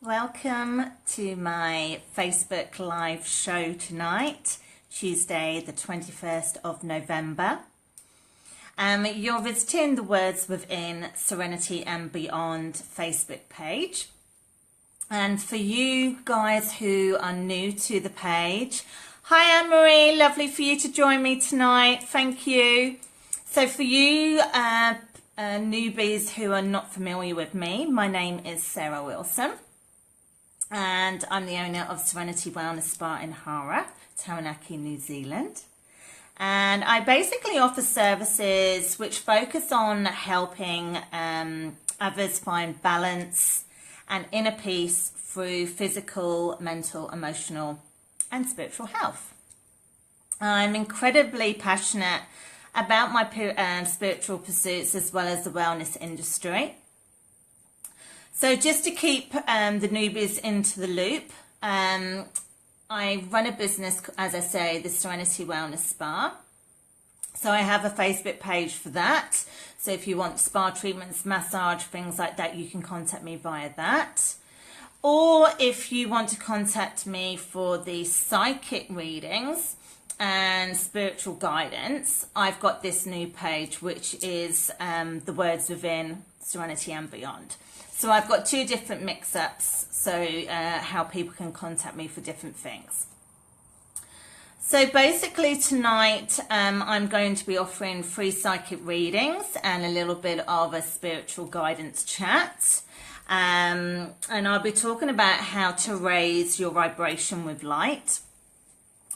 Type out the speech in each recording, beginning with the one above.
Welcome to my Facebook live show tonight, Tuesday the 21st of November. You're visiting the Words Within Serenity and Beyond Facebook page. And for you guys who are new to the page, hi Anne-Marie, lovely for you to join me tonight, thank you. So for you newbies who are not familiar with me, my name is Sarah Wilson. And I'm the owner of Serenity Wellness Spa in Hara, Taranaki, New Zealand. And I basically offer services which focus on helping others find balance and inner peace through physical, mental, emotional and spiritual health. I'm incredibly passionate about my spiritual pursuits as well as the wellness industry. So just to keep the newbies into the loop, I run a business, as I say, the Serenity Wellness Spa. So I have a Facebook page for that. So if you want spa treatments, massage, things like that, you can contact me via that. Or if you want to contact me for the psychic readings and spiritual guidance, I've got this new page, which is the Words Within Serenity and Beyond. So I've got two different mix-ups, so how people can contact me for different things. So basically tonight I'm going to be offering free psychic readings and a little bit of a spiritual guidance chat. And I'll be talking about how to raise your vibration with light.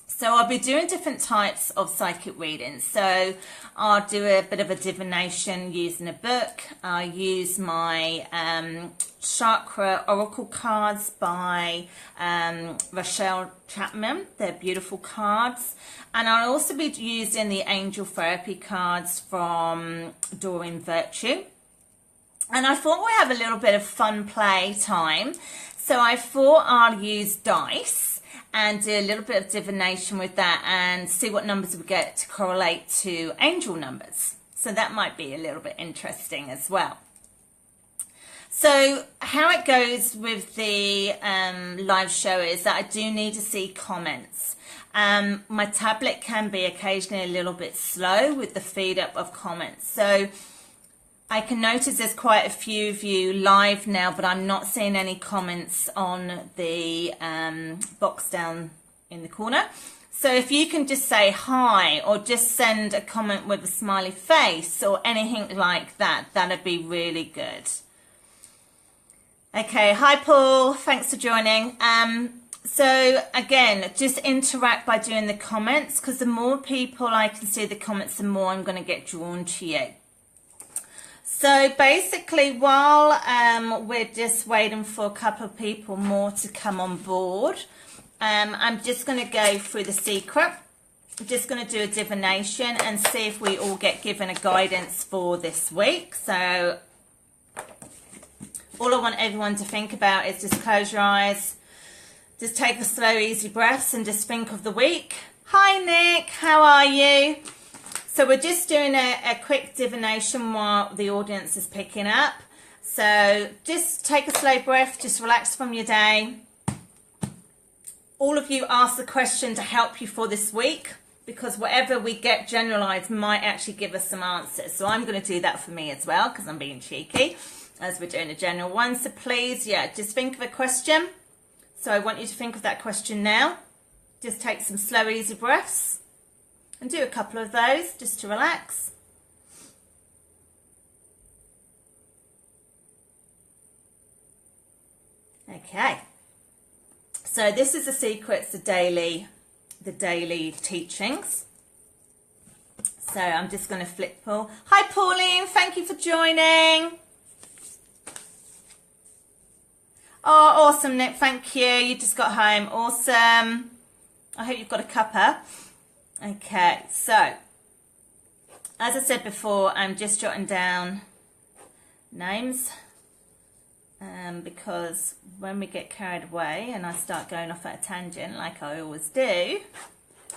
So I'll be doing different types of psychic readings. So I'll do a bit of a divination using a book. I use my chakra oracle cards by Rochelle Chapman. They're beautiful cards. And I'll also be using the angel therapy cards from Doreen Virtue. And I thought we'd have a little bit of fun play time. So I thought I'll use dice and do a little bit of divination with that and see what numbers we get to correlate to angel numbers. So that might be a little bit interesting as well. So how it goes with the live show is that I do need to see comments. My tablet can be occasionally a little bit slow with the feed up of comments. So I can notice there's quite a few of you live now, but I'm not seeing any comments on the box down in the corner. So if you can just say hi or just send a comment with a smiley face or anything like that, that'd be really good. Okay, hi Paul, thanks for joining. So again, just interact by doing the comments, because the more people I can see the comments, the more I'm going to get drawn to you. So basically, while we're just waiting for a couple of people more to come on board, I'm just going to go through the secret. I'm just going to do a divination and see if we all get given a guidance for this week. So all I want everyone to think about is just close your eyes, just take a slow, easy breaths and just think of the week. Hi Nick, how are you? So we're just doing a quick divination while the audience is picking up. So just take a slow breath, just relax from your day. All of you ask the question to help you for this week, because whatever we get generalized might actually give us some answers. So I'm going to do that for me as well, because I'm being cheeky as we're doing a general one. So please, just think of a question. So I want you to think of that question now. Just take some slow, easy breaths. And do a couple of those just to relax. Okay. So this is the secrets, the daily teachings. So I'm just going to flip Paul. Hi Pauline, thank you for joining. Oh, awesome Nick, thank you. You just got home. Awesome. I hope you've got a cuppa. Okay, so as I said before, I'm just jotting down names because when we get carried away and I start going off at a tangent like I always do,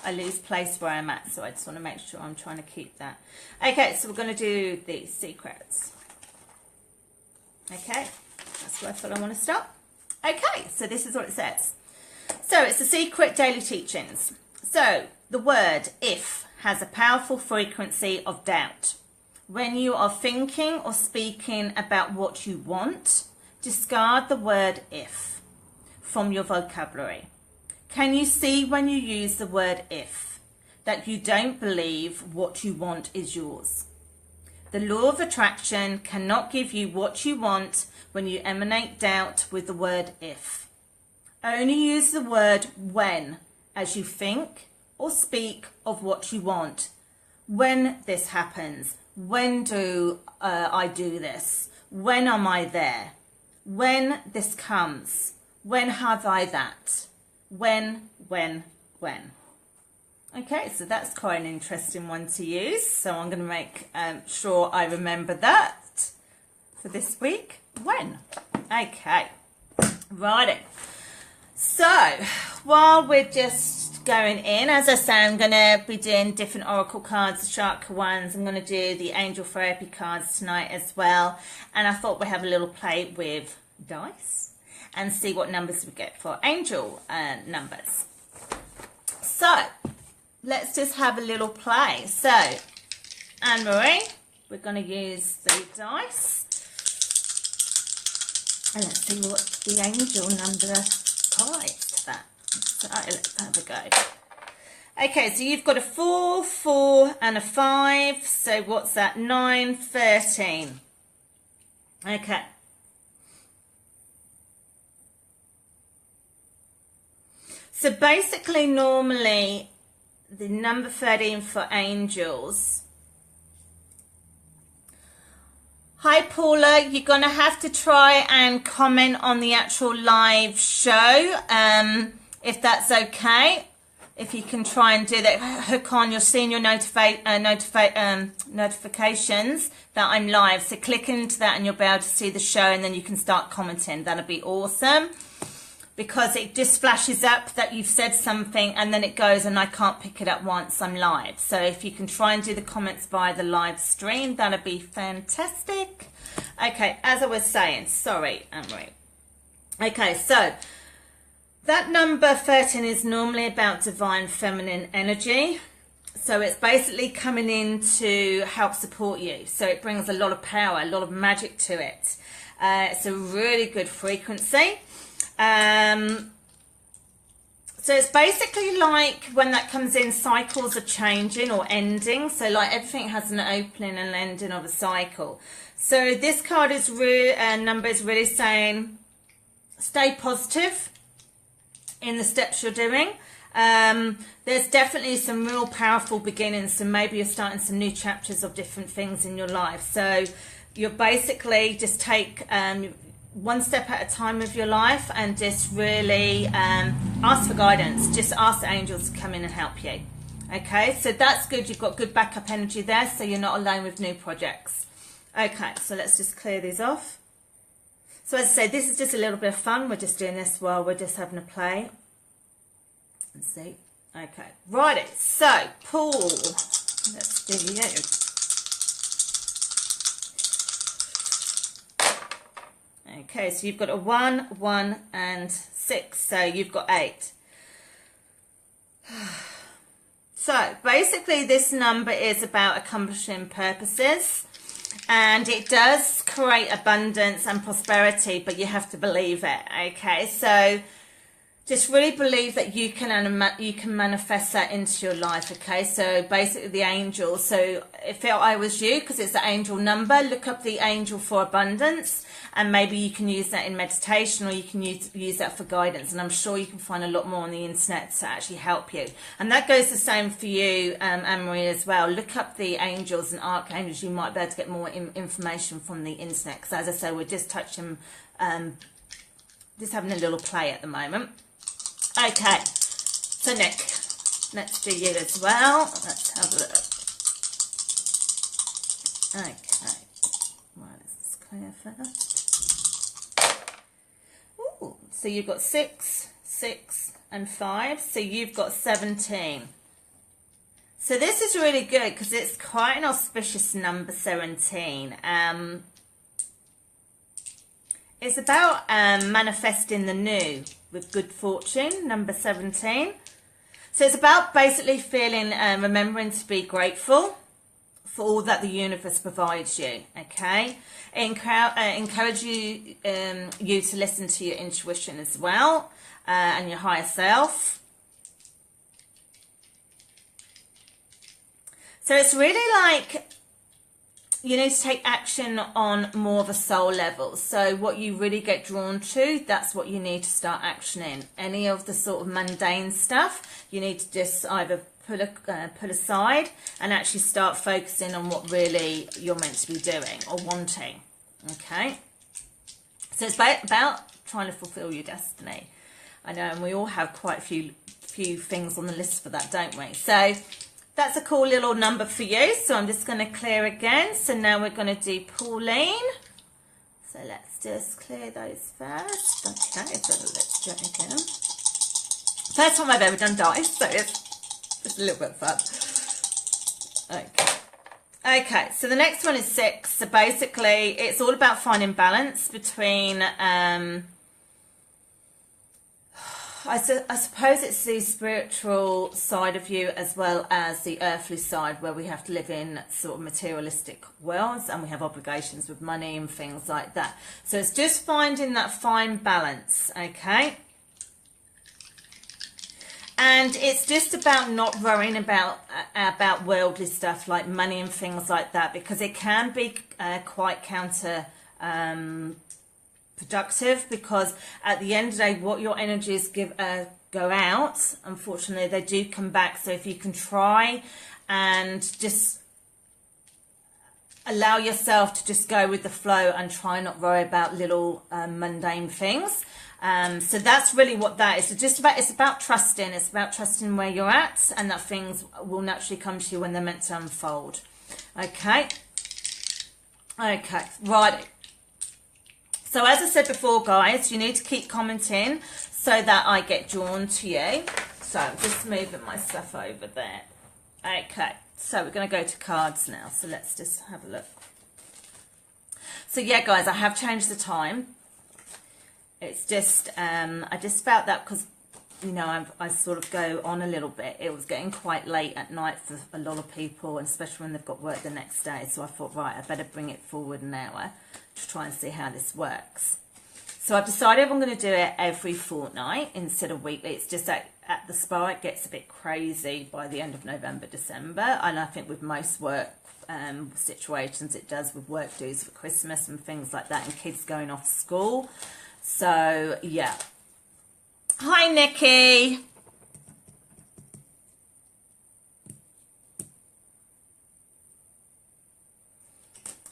I lose place where I'm at. So I just want to make sure I'm trying to keep that. Okay, so we're going to do these secrets. Okay, that's where I thought I want to stop. Okay, so this is what it says. So it's the Secret Daily Teachings. So the word if has a powerful frequency of doubt. When you are thinking or speaking about what you want, discard the word if from your vocabulary. Can you see when you use the word if that you don't believe what you want is yours? The law of attraction cannot give you what you want when you emanate doubt with the word if. Only use the word when as you think or speak of what you want. When this happens, when do I do this? When am I there? When this comes, when have I that? When. Okay, so that's quite an interesting one to use. So I'm going to make sure I remember that for this week. When. Okay, righty. So while we're just going in, as I say, I'm going to be doing different oracle cards, the chakra ones. I'm going to do the angel therapy cards tonight as well. And I thought we'd have a little play with dice and see what numbers we get for angel numbers. So let's just have a little play. So Anne-Marie, we're going to use the dice. And let's see what the angel number applies to that. So let's have a go. Okay, so you've got a 4, 4 and a 5. So what's that? 9, 13. Okay. So basically, normally, the number 13 for angels. Hi, Paula. You're going to have to try and comment on the actual live show, if that's okay. If you can try and do that, hook on, you'll see in your notifications that I'm live. So click into that and you'll be able to see the show, and then you can start commenting. That'll be awesome, because it just flashes up that you've said something and then it goes and I can't pick it up once I'm live. So if you can try and do the comments via the live stream, that'd be fantastic. Okay, as I was saying, sorry, Anne-Marie. Okay, so that number 13 is normally about divine feminine energy. So it's basically coming in to help support you. So it brings a lot of power, a lot of magic to it. It's a really good frequency. So it's basically like when that comes in, cycles are changing or ending. So like everything has an opening and ending of a cycle. So this card is number is really saying stay positive in the steps you're doing. There's definitely some real powerful beginnings. So maybe you're starting some new chapters of different things in your life. So you're basically just take one step at a time of your life and just really ask for guidance. Just ask the angels to come in and help you. Okay, so that's good. You've got good backup energy there, so you're not alone with new projects. Okay, so let's just clear these off. So as I say, this is just a little bit of fun. We're just doing this while we're just having a play. Let's see. Okay, righty. So, Paul, let's do you. Okay, so you've got a 1, 1 and 6, so you've got 8. So basically this number is about accomplishing purposes, and it does create abundance and prosperity, but you have to believe it. Okay, so just really believe that you can manifest that into your life. Okay, so basically the angel. So if I was you, because it's the angel number, look up the angel for abundance, and maybe you can use that in meditation, or you can use that for guidance. And I'm sure you can find a lot more on the internet to actually help you. And that goes the same for you, Anne-Marie, as well. Look up the angels and archangels. You might be able to get more information from the internet. Because as I say, we're just touching, just having a little play at the moment. Okay, so Nick, let's do you as well. Let's have a look. Okay, right, let's just clear first. Ooh, so you've got 6, 6 and 5, so you've got 17. So this is really good because it's quite an auspicious number, 17. it's about manifesting the new with good fortune, number 17. So it's about basically feeling, remembering to be grateful for all that the universe provides you, okay? Encourage you to listen to your intuition as well, and your higher self. So it's really like you need to take action on more of a soul level. So what you really get drawn to, that's what you need to start actioning. Any of the sort of mundane stuff, you need to just either put aside and actually start focusing on what really you're meant to be doing or wanting. Okay, so it's about trying to fulfill your destiny. I know, and we all have quite a few things on the list for that, don't we? So that's a cool little number for you. So I'm just going to clear again. So now we're going to do Pauline. So let's just clear those first. Okay, so let's do it again. First time I've ever done dice, so it's a little bit fun. Okay, so the next one is 6. So basically, it's all about finding balance between, I suppose it's the spiritual side of you as well as the earthly side, where we have to live in sort of materialistic worlds and we have obligations with money and things like that. So it's just finding that fine balance, okay? And it's just about not worrying about worldly stuff like money and things like that, because it can be quite counter productive, because at the end of the day, what your energies go out, unfortunately they do come back. So if you can try and just allow yourself to just go with the flow and try not worry about little mundane things. So that's really what that is. So it's about trusting. It's about trusting where you're at, and that things will naturally come to you when they're meant to unfold. Okay, right. So as I said before, guys, you need to keep commenting so that I get drawn to you. So I'm just moving my stuff over there. Okay, so we're going to go to cards now. So let's just have a look. So yeah, guys, I have changed the time. It's just, I just felt that because, you know, I sort of go on a little bit. It was getting quite late at night for a lot of people, and especially when they've got work the next day. So I thought, right, I better bring it forward an hour to try and see how this works. So I've decided I'm going to do it every fortnight instead of weekly. It's just that at the spa it gets a bit crazy by the end of November, December. And I think with most work situations it does, with work dues for Christmas and things like that, and kids going off to school. So yeah. Hi Nikki.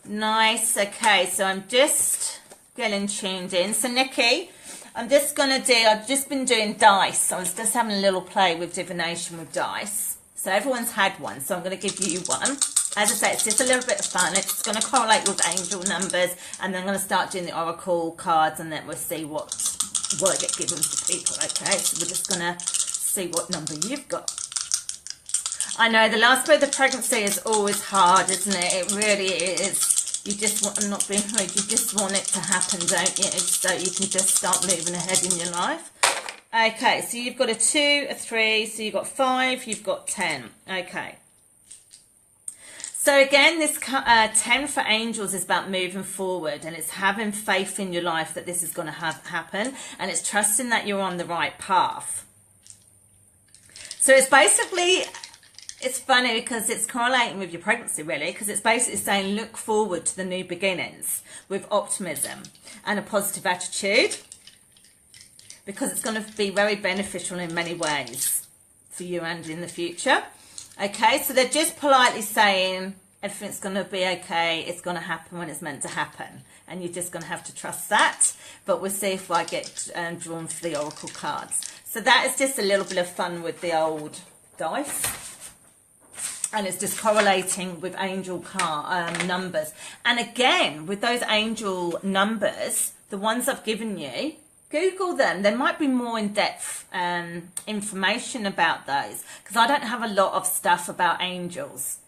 Nice. Okay, so I'm just getting tuned in. So Nikki, I'm just gonna do, I've just been doing dice. I was just having a little play with divination with dice. So everyone's had one, so I'm gonna give you one. As I say, it's just a little bit of fun. It's gonna correlate with angel numbers, and then I'm gonna start doing the oracle cards, and then we'll see what get given to people. Okay, so we're just gonna see what number you've got. I know the last bit of the pregnancy is always hard, isn't it? It really is. You just want, I'm not being rude, you just want it to happen, don't you? So you can just start moving ahead in your life. Okay, so you've got a 2, a 3, so you've got 5, you've got 10. Okay. So again, this 10 for angels is about moving forward, and it's having faith in your life that this is going to happen, and it's trusting that you're on the right path. So it's basically, it's funny because it's correlating with your pregnancy really, because it's basically saying look forward to the new beginnings with optimism and a positive attitude, because it's going to be very beneficial in many ways for you and in the future. Okay, so they're just politely saying everything's going to be okay, it's going to happen when it's meant to happen, and you're just going to have to trust that. But we'll see if I get drawn for the oracle cards. So that is just a little bit of fun with the old dice, and it's just correlating with angel numbers. And again, with those angel numbers, the ones I've given you, Google them. There might be more in-depth information about those, because I don't have a lot of stuff about angels.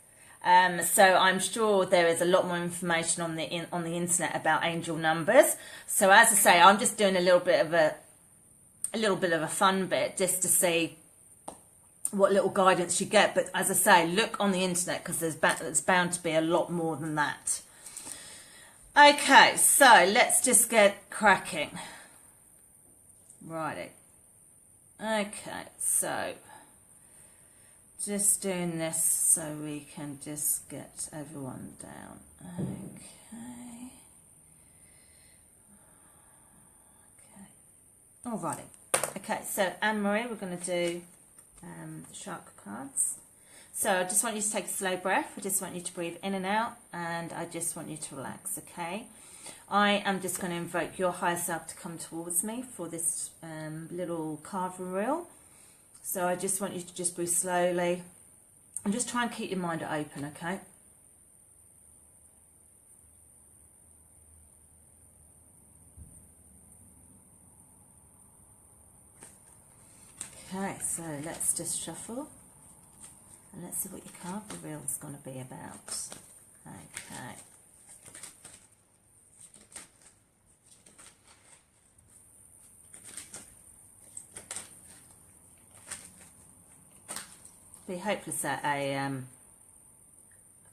So I'm sure there is a lot more information on the internet about angel numbers. So as I say, I'm just doing a little bit of a fun bit just to see what little guidance you get. But as I say, look on the internet because there's bound to be a lot more than that. Okay, so let's just get cracking. Righty. Okay, so just doing this so we can just get everyone down. Okay. Alrighty. Okay, so Anne-Marie, we're going to do the chakra cards. So I just want you to take a slow breath. I just want you to breathe in and out, and I just want you to relax, okay? I am just going to invoke your higher self to come towards me for this little card reveal. So I just want you to just breathe slowly and just try and keep your mind open, okay? Okay, so let's just shuffle and let's see what your card reveal is going to be about. Okay. Be hopeless at a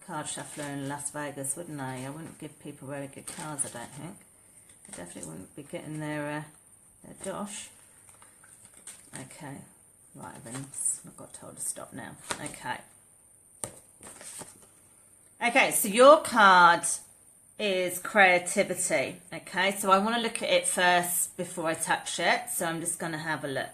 card shuffler in Las Vegas, wouldn't I? I wouldn't give people very good cards, I don't think. I definitely wouldn't be getting their dosh. Okay, right then, I've got told to stop now. Okay. Okay, so your card is creativity. Okay, so I want to look at it first before I touch it. So I'm just going to have a look.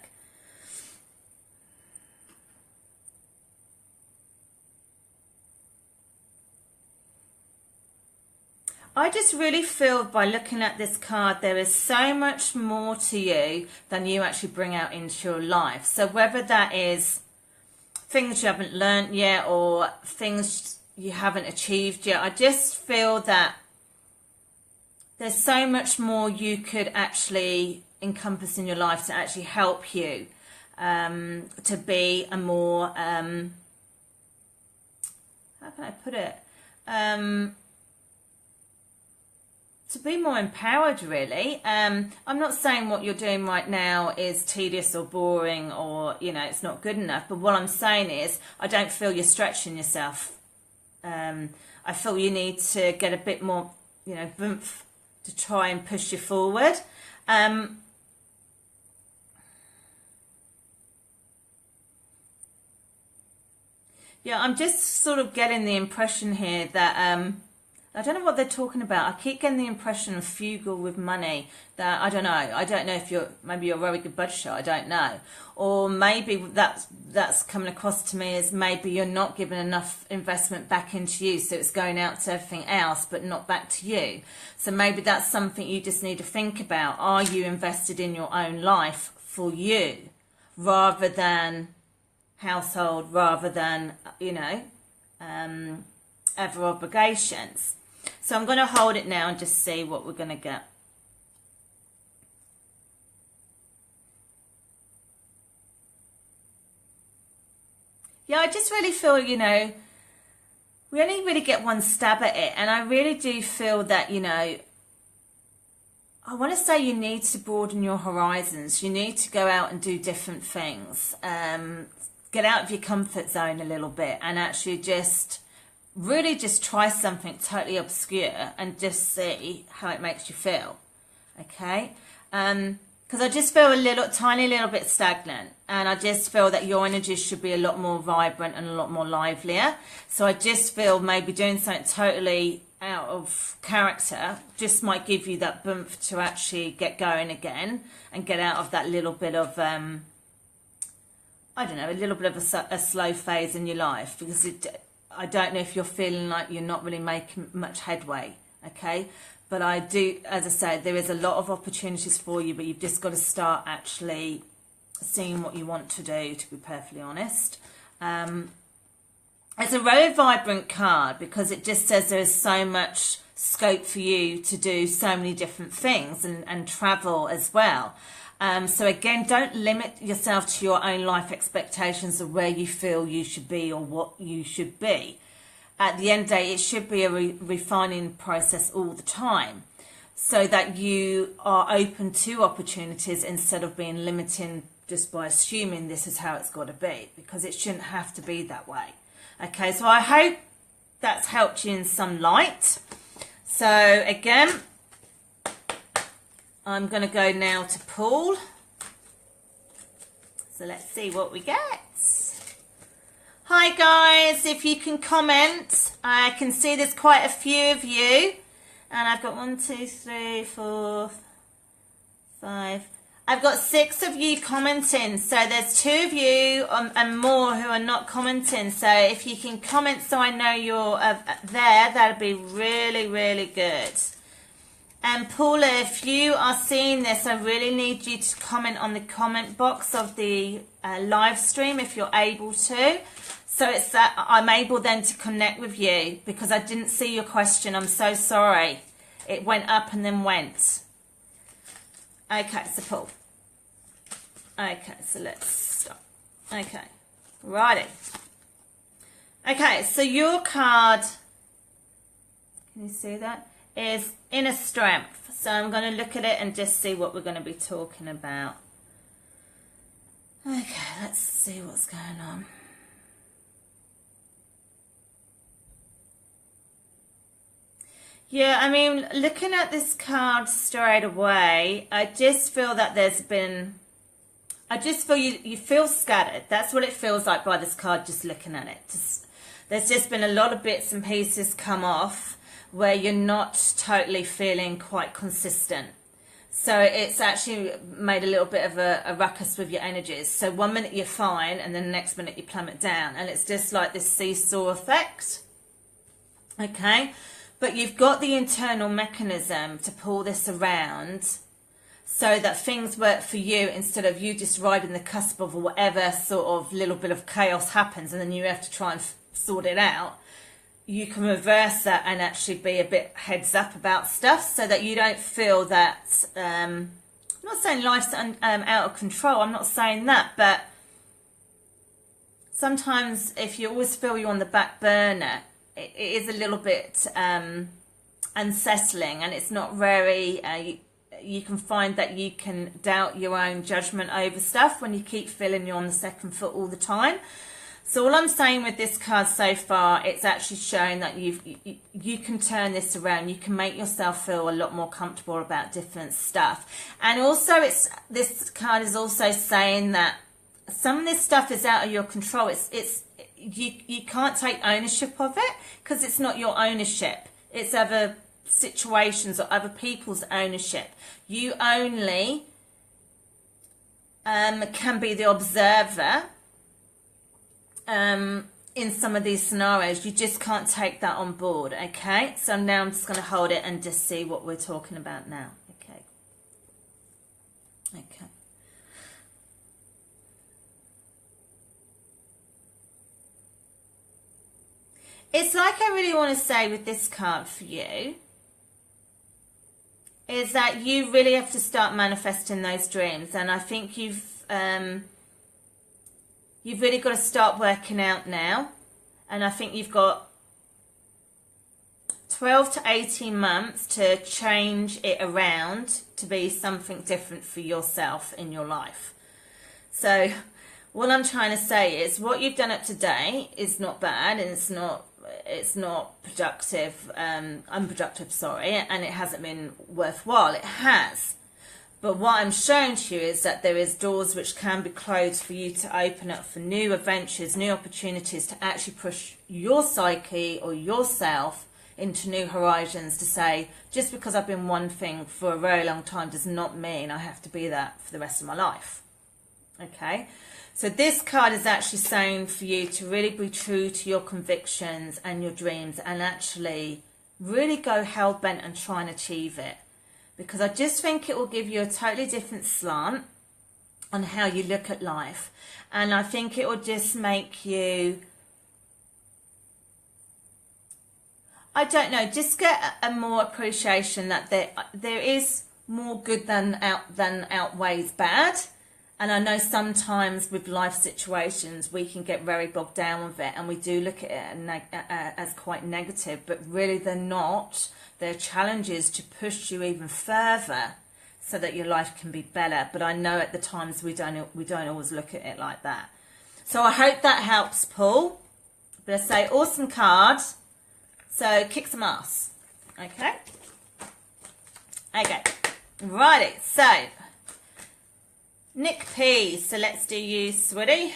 I just really feel by looking at this card, there is so much more to you than you actually bring out into your life. So whether that is things you haven't learned yet or things you haven't achieved yet, I just feel that there's so much more you could actually encompass in your life to actually help you to be a more, how can I put it? To be more empowered, really. I'm not saying what you're doing right now is tedious or boring or, you know, it's not good enough. But what I'm saying is I don't feel you're stretching yourself. I feel you need to get a bit more, you know, oomph to try and push you forward. Yeah, I'm just sort of getting the impression here that... I don't know what they're talking about. I keep getting the impression of fugal with money. That I don't know if maybe you're a very good budgeter. I don't know. Or maybe that's coming across to me as maybe you're not giving enough investment back into you, so it's going out to everything else, but not back to you. So maybe that's something you just need to think about. Are you invested in your own life for you, rather than household, rather than, you know, other obligations? So I'm going to hold it now and just see what we're going to get. Yeah, I just really feel, you know, we only really get one stab at it. And I really do feel that, you know, I want to say you need to broaden your horizons. You need to go out and do different things. Get out of your comfort zone a little bit and actually just... really just try something totally obscure and just see how it makes you feel, okay? Because I just feel tiny little bit stagnant, and I just feel that your energies should be a lot more vibrant and a lot more livelier. So I just feel maybe doing something totally out of character just might give you that boomph to actually get going again and get out of that little bit of, I don't know, a little bit of a slow phase in your life, because I don't know if you're feeling like you're not really making much headway, okay? But I do, as I said, there is a lot of opportunities for you, but you've just got to start actually seeing what you want to do, to be perfectly honest. It's a very vibrant card because it just says there is so much scope for you to do so many different things and travel as well. So again, don't limit yourself to your own life expectations of where you feel you should be or what you should be. at the end of the day, it should be a refining process all the time, so that you are open to opportunities instead of being limiting just by assuming this is how it's got to be, because it shouldn't have to be that way. Okay, so I hope that's helped you in some light. So again, I'm going to go now to Paul. So let's see what we get. Hi guys, if you can comment, I can see there's quite a few of you. And I've got 1, 2, 3, 4, 5. I've got 6 of you commenting. So there's 2 of you and more who are not commenting. So if you can comment so I know you're there, that'd be really, really good. And Paula, if you are seeing this, I really need you to comment on the comment box of the live stream if you're able to. So it's that I'm able then to connect with you, because I didn't see your question. I'm so sorry. It went up and then went. Okay, so Paul. Okay, so let's stop. Okay, righty. Okay, so your card, can you see that, is Inner Strength. So I'm going to look at it and just see what we're going to be talking about. Okay, let's see what's going on. Yeah, I mean, looking at this card straight away, I just feel that I just feel you feel scattered. That's what it feels like by this card, just looking at it. There's just been a lot of bits and pieces come off where you're not totally feeling quite consistent. So it's actually made a little bit of a ruckus with your energies. So one minute you're fine and then the next minute you plummet down. And it's just like this seesaw effect. Okay? But you've got the internal mechanism to pull this around so that things work for you, instead of you just riding the cusp of whatever sort of little bit of chaos happens and then you have to try and sort it out. You can reverse that and actually be a bit heads up about stuff, so that you don't feel that, I'm not saying life's out of control, I'm not saying that, but sometimes if you always feel you're on the back burner, it is a little bit unsettling, and it's not very, you can find that you can doubt your own judgment over stuff when you keep feeling you're on the second foot all the time. So all I'm saying with this card so far, it's actually showing that you can turn this around. You can make yourself feel a lot more comfortable about different stuff. And also this card is also saying that some of this stuff is out of your control. You can't take ownership of it, because it's not your ownership. It's other situations or other people's ownership. You only can be the observer in some of these scenarios. You just can't take that on board. Okay, so now I'm just going to hold it and just see what we're talking about now. Okay. It's like I really want to say with this card for you is that you really have to start manifesting those dreams. And I think you've really got to start working out now. And I think you've got 12 to 18 months to change it around to be something different for yourself in your life. So what I'm trying to say is what you've done up to date is not bad, and it's not productive, unproductive, sorry, and it hasn't been worthwhile. It has. But what I'm showing to you is that there is doors which can be closed for you to open up for new adventures, new opportunities, to actually push your psyche or yourself into new horizons, to say, just because I've been one thing for a very long time does not mean I have to be that for the rest of my life. Okay? So this card is actually saying for you to really be true to your convictions and your dreams, and actually really go hell-bent and try and achieve it. Because I just think it will give you a totally different slant on how you look at life. And I think it will just make you, I don't know, just get a more appreciation that there is more good than outweighs bad. And I know sometimes with life situations we can get very bogged down with it, and we do look at it as quite negative, but really they're not. They're challenges to push you even further so that your life can be better. But I know at the times we don't always look at it like that. So I hope that helps, Paul. But I say awesome card. So kick some ass. Okay. Okay. Righty. So Nick P. So let's do you, sweetie.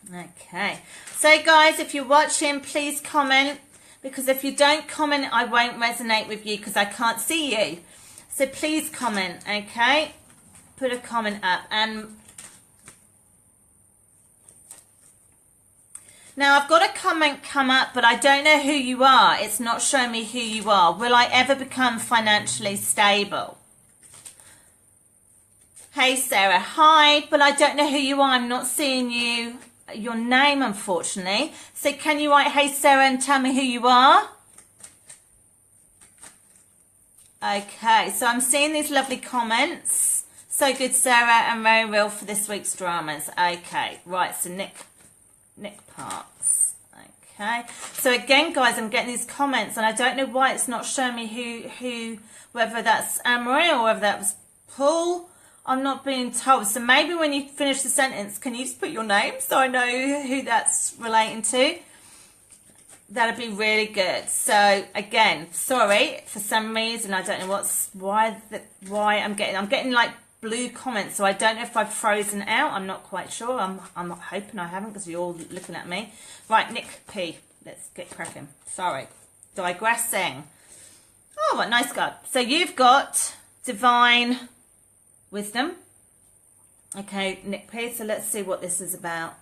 Okay. So guys, if you're watching, please comment, because if you don't comment, I won't resonate with you because I can't see you. So please comment, okay? Put a comment up. And now I've got a comment come up, but I don't know who you are. It's not showing me who you are. Will I ever become financially stable? Hey Sarah, hi, but I don't know who you are. I'm not seeing your name, unfortunately. So can you write hey Sarah and tell me who you are? Okay, so I'm seeing these lovely comments. So good, Sarah, and very real for this week's dramas. Okay, right, so Nick Parks. Okay, so again, guys, I'm getting these comments, and I don't know why it's not showing me who whether that's Anne-Marie or whether that was Paul. I'm not being told. So maybe when you finish the sentence, can you just put your name so I know who that's relating to? That'd be really good. So again, sorry, for some reason I don't know why I'm getting like blue comments. So I don't know if I've frozen out. I'm not quite sure. I'm hoping I haven't, because you're all looking at me. Right, Nick P. Let's get cracking. Sorry, digressing. Oh, what nice card. So you've got Divine Wisdom. Okay, Nick P. So let's see what this is about.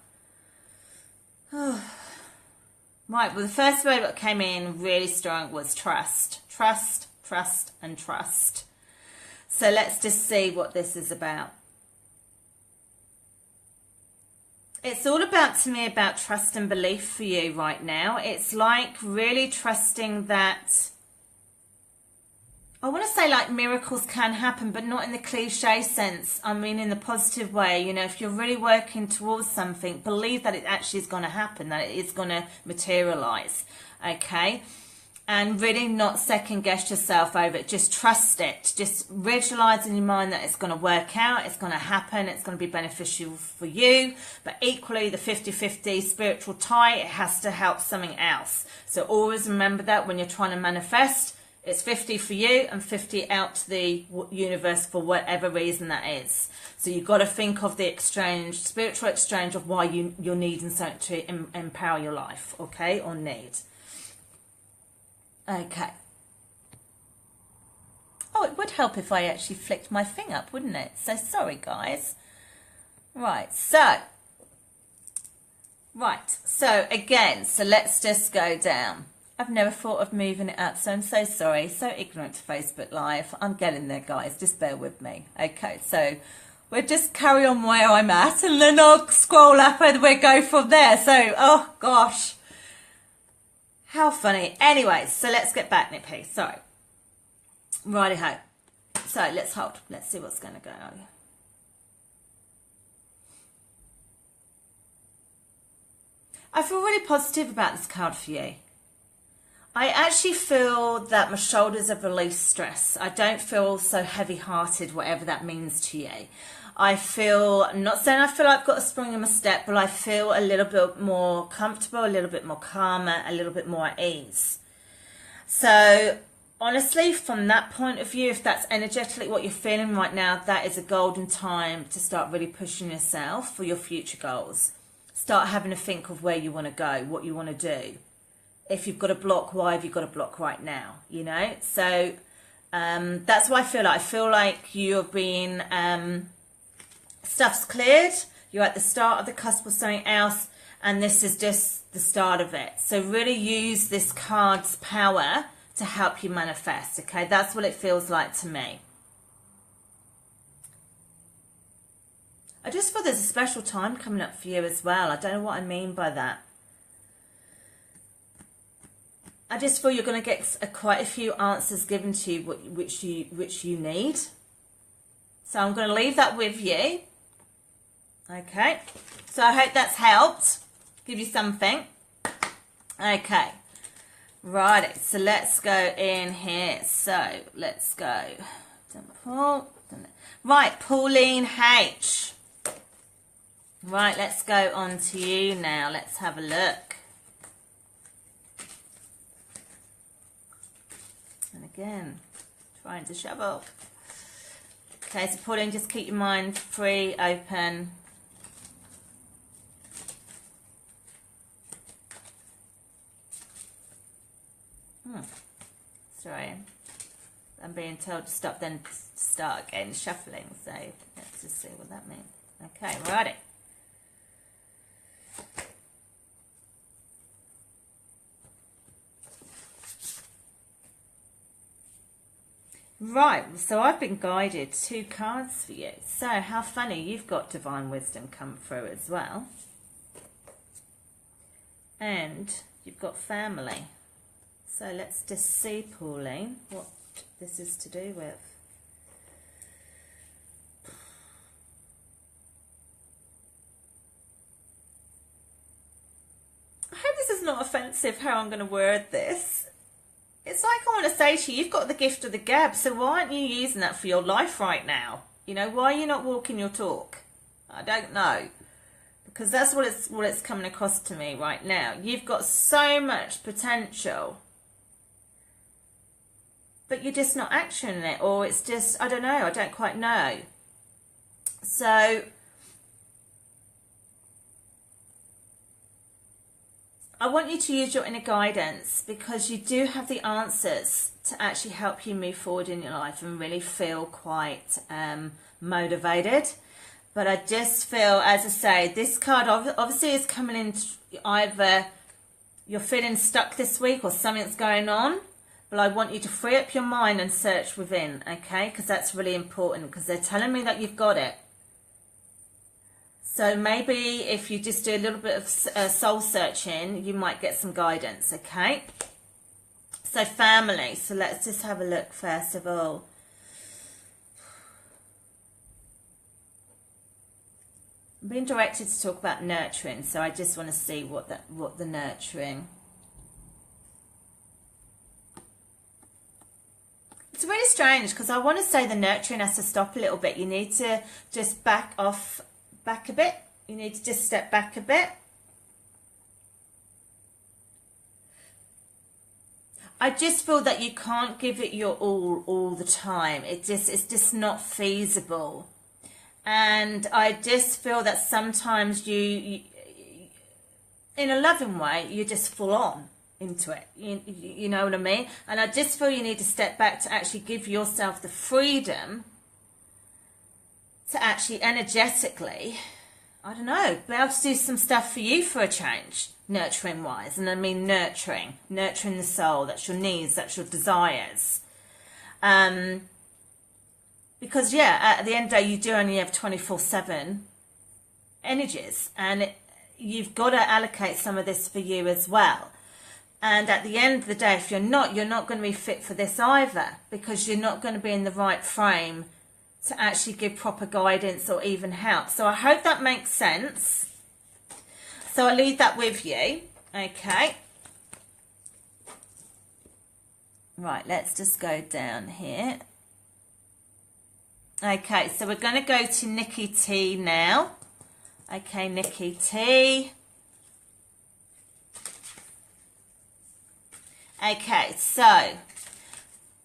Oh. Right, well, the first word that came in really strong was trust. Trust, trust, and trust. So let's just see what this is about. It's all about, to me, about trust and belief for you right now. It's like really trusting that, I want to say like miracles can happen, but not in the cliche sense. I mean, in the positive way. You know, if you're really working towards something, believe that it actually is going to happen, that it is going to materialize. Okay. And really not second guess yourself over it. Just trust it. Just visualize in your mind that it's going to work out. It's going to happen. It's going to be beneficial for you. But equally, the 50-50 spiritual tie, it has to help something else. So always remember that when you're trying to manifest, it's 50 for you and 50 out to the universe for whatever reason that is. So you've got to think of the exchange, spiritual exchange of why you're needing something to empower your life, okay, or need. Okay. Oh, it would help if I actually flicked my thing up, wouldn't it? So sorry, guys. Right, so again, so let's just go down. I've never thought of moving it up, so I'm so sorry. So ignorant to Facebook Live. I'm getting there, guys. Just bear with me. Okay, so we'll just carry on where I'm at, and then I'll scroll up and we'll go from there. So, oh, gosh. How funny. Anyway, so let's get back, Nippy. Sorry. Righty-ho. So, let's hold. Let's see what's going to go on. I feel really positive about this card for you. I actually feel that my shoulders have released stress. I don't feel so heavy-hearted, whatever that means to you. I feel, I'm not saying I feel like I've got a spring in my step, but I feel a little bit more comfortable, a little bit more calmer, a little bit more at ease. So honestly, from that point of view, if that's energetically what you're feeling right now, that is a golden time to start really pushing yourself for your future goals. Start having to think of where you want to go, what you want to do. If you've got a block, why have you got a block right now? You know, so that's why I feel like you're being, stuff's cleared. You're at the start of the cusp of something else, and this is just the start of it. So really use this card's power to help you manifest. Okay, that's what it feels like to me. I just feel there's a special time coming up for you as well. I don't know what I mean by that. I just feel you're going to get quite a few answers given to you which you need. So I'm going to leave that with you. Okay. So I hope that's helped. Give you something. Okay. Righty. So let's go in here. So let's go. Right, Pauline H. Right, let's go on to you now. Let's have a look. And again, trying to shovel. Okay, so Pauline, just keep your mind free, open. Sorry, I'm being told to stop, then start again shuffling. So let's just see what that means. Okay, righty. Right, so I've been guided 2 cards for you. So how funny, you've got Divine Wisdom come through as well. And you've got family. So let's just see, Pauline, what this is to do with. I hope this is not offensive how I'm going to word this. It's like I want to say to you, you've got the gift of the gab, so why aren't you using that for your life right now? You know, why are you not walking your talk? I don't know. Because that's what it's coming across to me right now. You've got so much potential, but you're just not actioning it, or it's just, I don't know, I don't quite know. So I want you to use your inner guidance, because you do have the answers to actually help you move forward in your life and really feel quite motivated. But I just feel, as I say, this card obviously is coming in, either you're feeling stuck this week or something's going on. But I want you to free up your mind and search within, okay? Because that's really important, because they're telling me that you've got it. So maybe if you just do a little bit of soul searching, you might get some guidance, okay? So family. So let's just have a look first of all. I'm being directed to talk about nurturing, so I just want to see what the nurturing. It's really strange, because I want to say the nurturing has to stop a little bit. You need to just back a bit. You need to just step back a bit. I just feel that you can't give it your all the time. It's just not feasible. And I just feel that sometimes you in a loving way, you're just full on into it, you know what I mean? And I just feel you need to step back to actually give yourself the freedom to actually energetically, I don't know, be able to do some stuff for you for a change, nurturing wise. And I mean nurturing the soul. That's your needs, that's your desires. Because yeah, at the end of the day, you do only have 24/7 energies, and you've got to allocate some of this for you as well. And at the end of the day, if you're not going to be fit for this either, because you're not going to be in the right frame to actually give proper guidance or even help. So I hope that makes sense. So I'll leave that with you. Okay. Right, let's just go down here. Okay, so we're going to go to Nikki T now. Okay, Nikki T. Okay, so I'm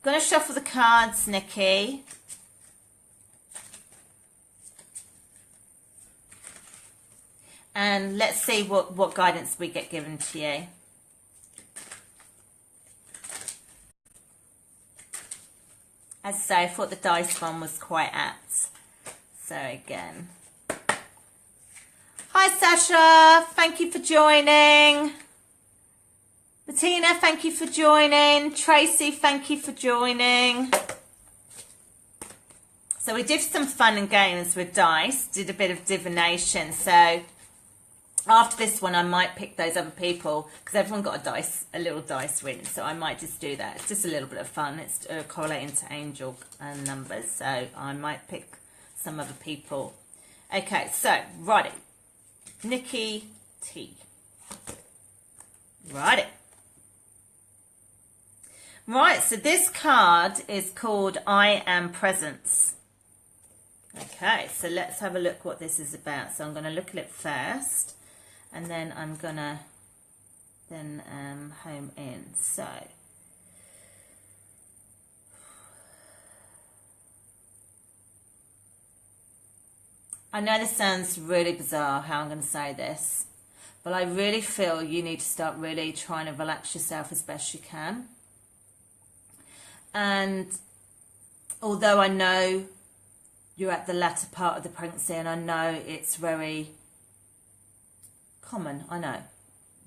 going to shuffle the cards, Nikki. And let's see what guidance we get given to you. As I say, I thought the dice one was quite apt. So again. Hi Sasha, thank you for joining. Bettina, thank you for joining. Tracy, thank you for joining. So we did some fun and games with dice, did a bit of divination. So after this one, I might pick those other people, because everyone got a little dice win. So I might just do that. It's just a little bit of fun. It's correlating to angel numbers. So I might pick some other people. Okay, so, righty. Nikki T. Righty. Right, so this card is called I Am Presence. Okay, so let's have a look what this is about. So I'm going to look at it first, and then I'm going to home in. So I know this sounds really bizarre how I'm going to say this, but I really feel you need to start really trying to relax yourself as best you can. And although I know you're at the latter part of the pregnancy, and I know it's very common, I know.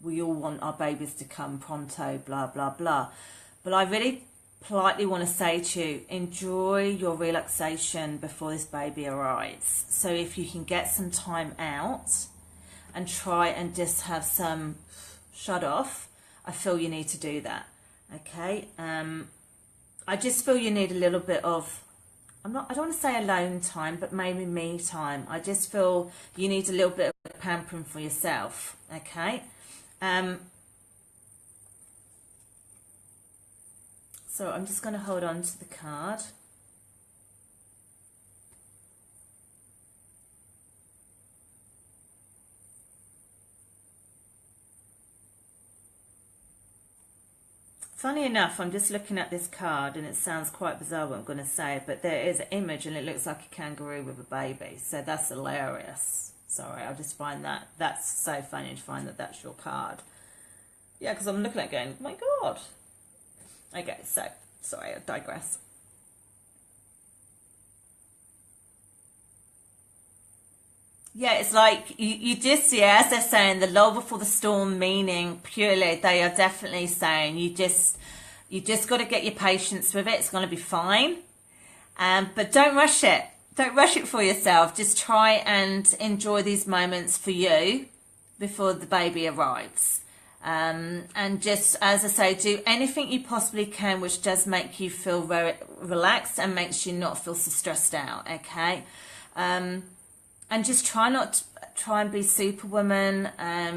We all want our babies to come pronto, blah, blah, blah. But I really politely want to say to you, enjoy your relaxation before this baby arrives. So if you can get some time out and try and just have some shut off, I feel you need to do that, okay? I just feel you need a little bit of, I don't want to say alone time, but maybe me time. I just feel you need a little bit of pampering for yourself, okay? So I'm just going to hold on to the card. Funny enough, I'm just looking at this card, and it sounds quite bizarre what I'm going to say, but there is an image and it looks like a kangaroo with a baby. So that's hilarious. Sorry, I just find that's so funny to find that that's your card. Yeah, because I'm looking at it going, oh my God. Okay, so, sorry, I digress. Yeah, it's like you just, yeah, as they're saying, the lull before the storm, meaning purely they are definitely saying you just got to get your patience with it. It's going to be fine. But don't rush it. Don't rush it for yourself. Just try and enjoy these moments for you before the baby arrives. And just, as I say, do anything you possibly can which does make you feel very relaxed and makes you not feel so stressed out, okay? And just try and be superwoman.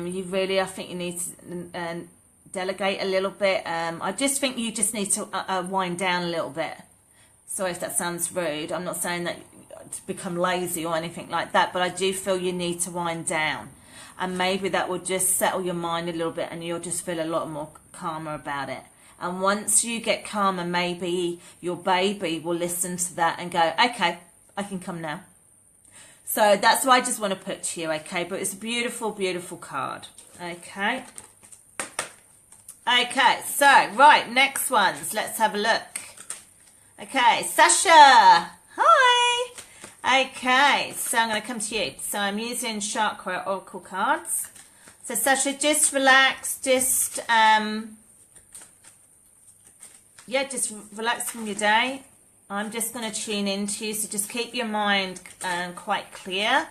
You really, I think you need to delegate a little bit. I just think you just need to wind down a little bit. Sorry if that sounds rude. I'm not saying that to become lazy or anything like that, but I do feel you need to wind down. And maybe that will just settle your mind a little bit, and you'll just feel a lot more calmer about it. And once you get calmer, maybe your baby will listen to that and go, okay, I can come now. So that's what I just want to put to you, okay? But it's a beautiful, beautiful card, okay? Okay, so, right, next ones. Let's have a look. Okay, Sasha. Hi. Okay, so I'm going to come to you. So I'm using Chakra Oracle cards. So Sasha, just relax. Just, just relax from your day. I'm just going to tune into you, so just keep your mind quite clear.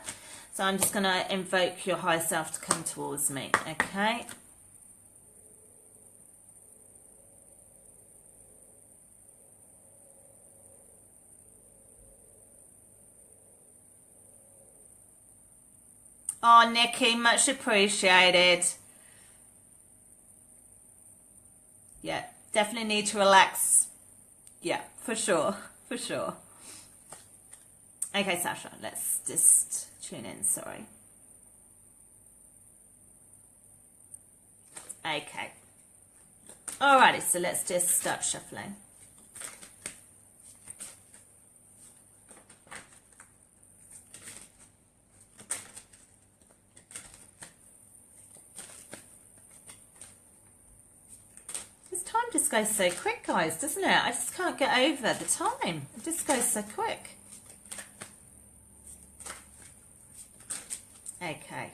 So I'm just going to invoke your higher self to come towards me, okay? Oh, Nikki, much appreciated. Yeah, definitely need to relax. Yeah, for sure, for sure. Okay, Sasha, let's just tune in, sorry. Okay. Alrighty, so let's just start shuffling. Just goes so quick, guys, doesn't it? I just can't get over the time. It just goes so quick. Okay.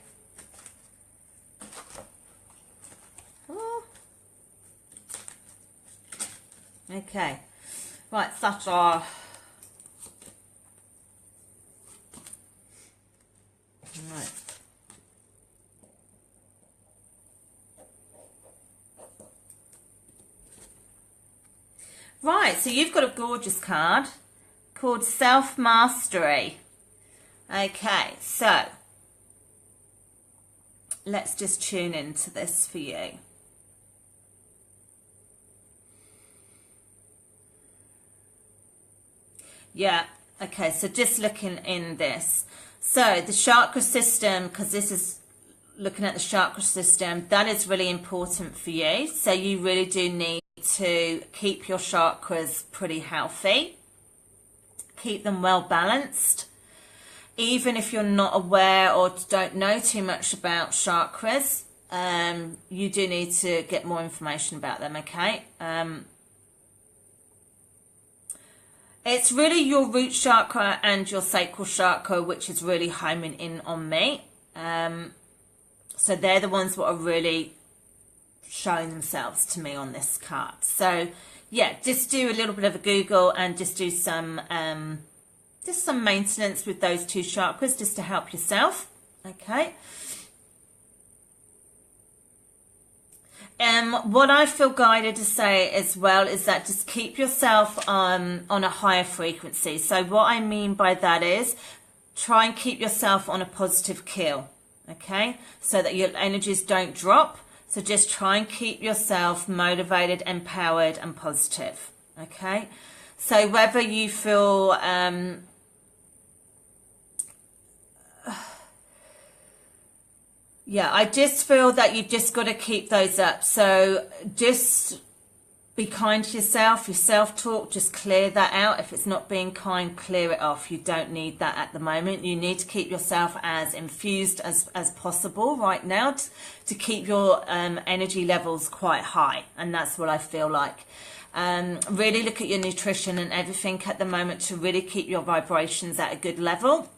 Oh. Okay. Right, Sasha. Right. Right, so you've got a gorgeous card called Self-Mastery. Okay, so let's just tune into this for you. Yeah, okay, so just looking in this. So the chakra system, because this is looking at the chakra system, that is really important for you. So you really do need to keep your chakras pretty healthy. Keep them well balanced. Even if you're not aware or don't know too much about chakras, you do need to get more information about them, okay? It's really your root chakra and your sacral chakra which is really homing in on me. So they're the ones that are really showing themselves to me on this card. So yeah, just do a little bit of a Google and just do some maintenance with those two chakras just to help yourself. Okay. What I feel guided to say as well is that just keep yourself on a higher frequency. So what I mean by that is try and keep yourself on a positive keel. Okay, so that your energies don't drop. So just try and keep yourself motivated, empowered and positive. Okay, so whether you feel yeah, I just feel that you've just got to keep those up. So just be kind to yourself. Your self-talk, just clear that out. If it's not being kind, clear it off. You don't need that at the moment. You need to keep yourself as infused as possible right now to keep your energy levels quite high. And that's what I feel like. Really look at your nutrition and everything at the moment to really keep your vibrations at a good level.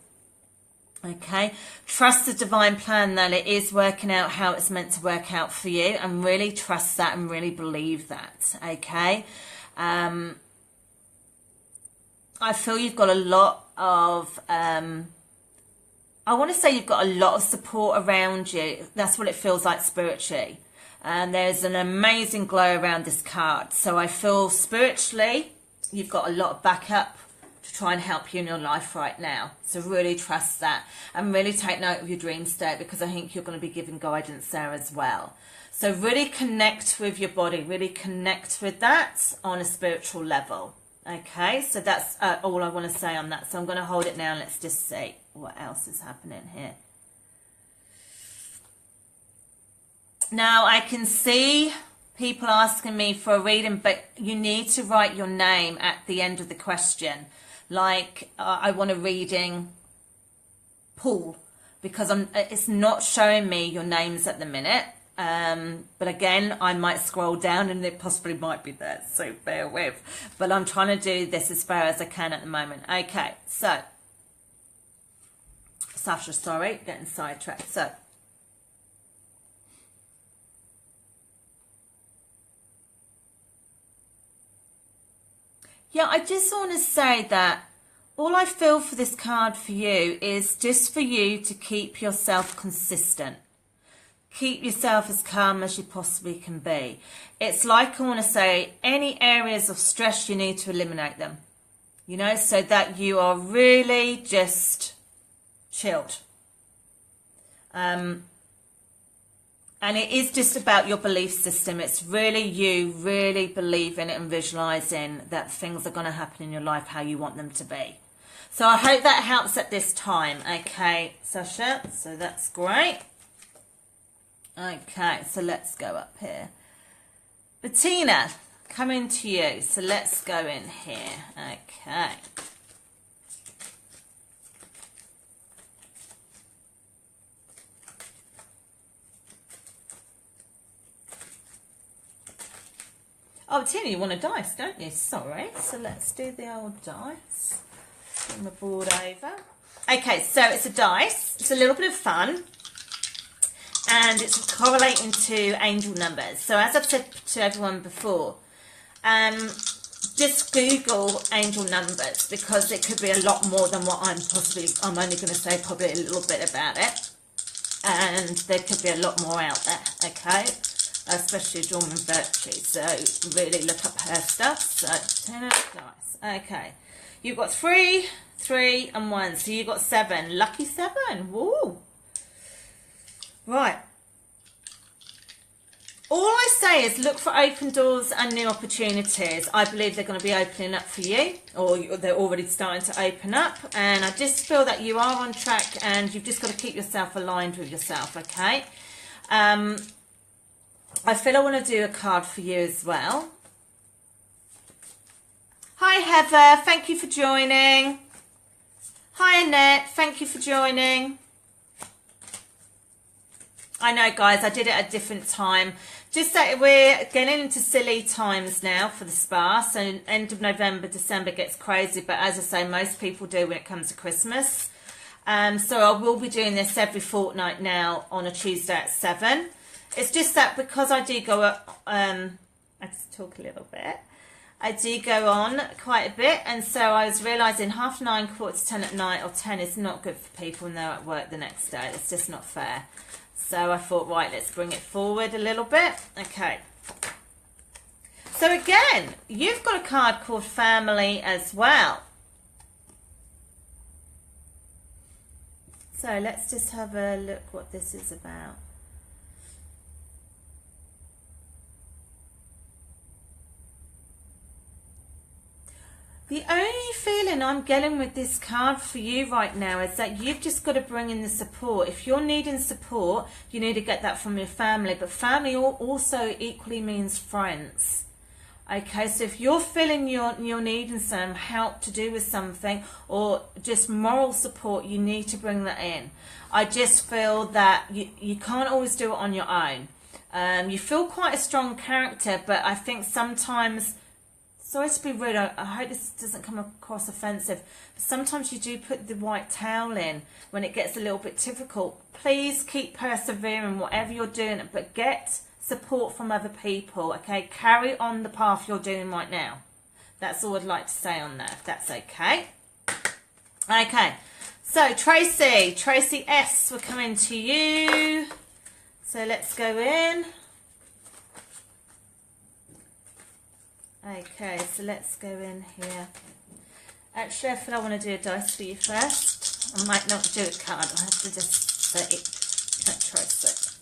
Okay, trust the divine plan that it is working out how it's meant to work out for you, and really trust that and really believe that. Okay, I feel you've got a lot of I want to say you've got a lot of support around you. That's what it feels like spiritually, and there's an amazing glow around this card. So I feel spiritually you've got a lot of backup to try and help you in your life right now. So really trust that and really take note of your dream state, because I think you're going to be given guidance there as well. So really connect with your body, really connect with that on a spiritual level. Okay, so that's all I want to say on that. So I'm going to hold it now and let's just see what else is happening here. Now I can see people asking me for a reading, but you need to write your name at the end of the question. Like, I want a reading, Paul, because it's not showing me your names at the minute. But again, I might scroll down and it possibly might be there, so bear with. But I'm trying to do this as far as I can at the moment. Okay, so, Sasha, sorry, getting sidetracked. So, yeah, I just want to say that all I feel for this card for you is just for you to keep yourself consistent. Keep yourself as calm as you possibly can be. It's like I want to say any areas of stress, you need to eliminate them. You know, so that you are really just chilled. And it is just about your belief system. It's really you really believing and visualizing that things are going to happen in your life how you want them to be. So I hope that helps at this time. Okay, Sasha, so that's great. Okay, so let's go up here. Bettina, coming to you. So let's go in here. Okay. Oh, Tina, you want a dice, don't you? Sorry. So let's do the old dice. Bring the board over. Okay, so it's a dice. It's a little bit of fun. And it's correlating to angel numbers. So as I've said to everyone before, just Google angel numbers, because it could be a lot more than what I'm only going to say probably a little bit about it. And there could be a lot more out there, okay? Especially Dorman Virtue, so really look up her stuff. So 10 of dice. Okay, You've got 3, 3 and 1. So you've got 7. Lucky 7. Woo. Right. All I say is look for open doors and new opportunities. I believe they're going to be opening up for you, or they're already starting to open up. And I just feel that you are on track, and you've just got to keep yourself aligned with yourself, okay? I feel I want to do a card for you as well. Hi Heather, thank you for joining. Hi Annette, thank you for joining. I know guys, I did it at a different time. Just that we're getting into silly times now for the spa. So end of November, December gets crazy. But as I say, most people do when it comes to Christmas. So I will be doing this every fortnight now on a Tuesday at 7. It's just that because I do go up, I just talk a little bit. I do go on quite a bit. And so I was realising 9:30, 10 at night or 10 is not good for people when they're at work the next day. It's just not fair. So I thought, right, let's bring it forward a little bit. Okay. So again, you've got a card called Family as well. So let's just have a look what this is about. The only feeling I'm getting with this card for you right now is that you've just got to bring in the support. If you're needing support, you need to get that from your family. But family also equally means friends. Okay, so if you're feeling you're needing some help to do with something or just moral support, you need to bring that in. I just feel that you can't always do it on your own. You feel quite a strong character, but I think sometimes... Sorry to be rude, I hope this doesn't come across offensive, but sometimes you do put the white towel in when it gets a little bit difficult. Please keep persevering, whatever you're doing, but get support from other people, okay? Carry on the path you're doing right now. That's all I'd like to say on that, if that's okay. Okay, so Tracy S, we're coming to you. So let's go in. Okay, so let's go in here. Actually, I feel I want to do a dice for you first. I might not do a card. I have to just say, let's try 6.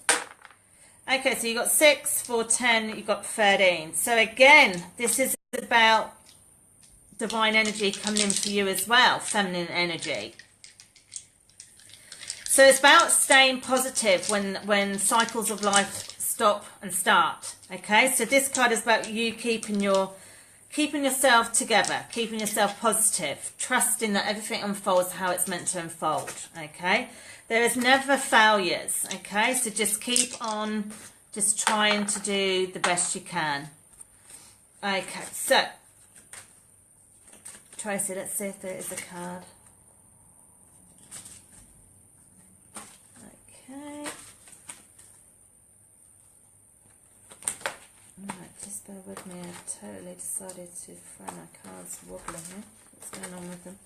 Okay, so you got 6, 4, 10, you got 13. So again, this is about divine energy coming in for you as well, feminine energy. So it's about staying positive when cycles of life stop and start. Okay, so this card is about you keeping yourself together, keeping yourself positive, trusting that everything unfolds how it's meant to unfold. Okay, there is never failures. Okay, so just keep on just trying to do the best you can. Okay, so Tracy, let's see if there is a card. Okay. Right, just bear with me. I've totally decided to throw my cards wobbling here. What's going on with them?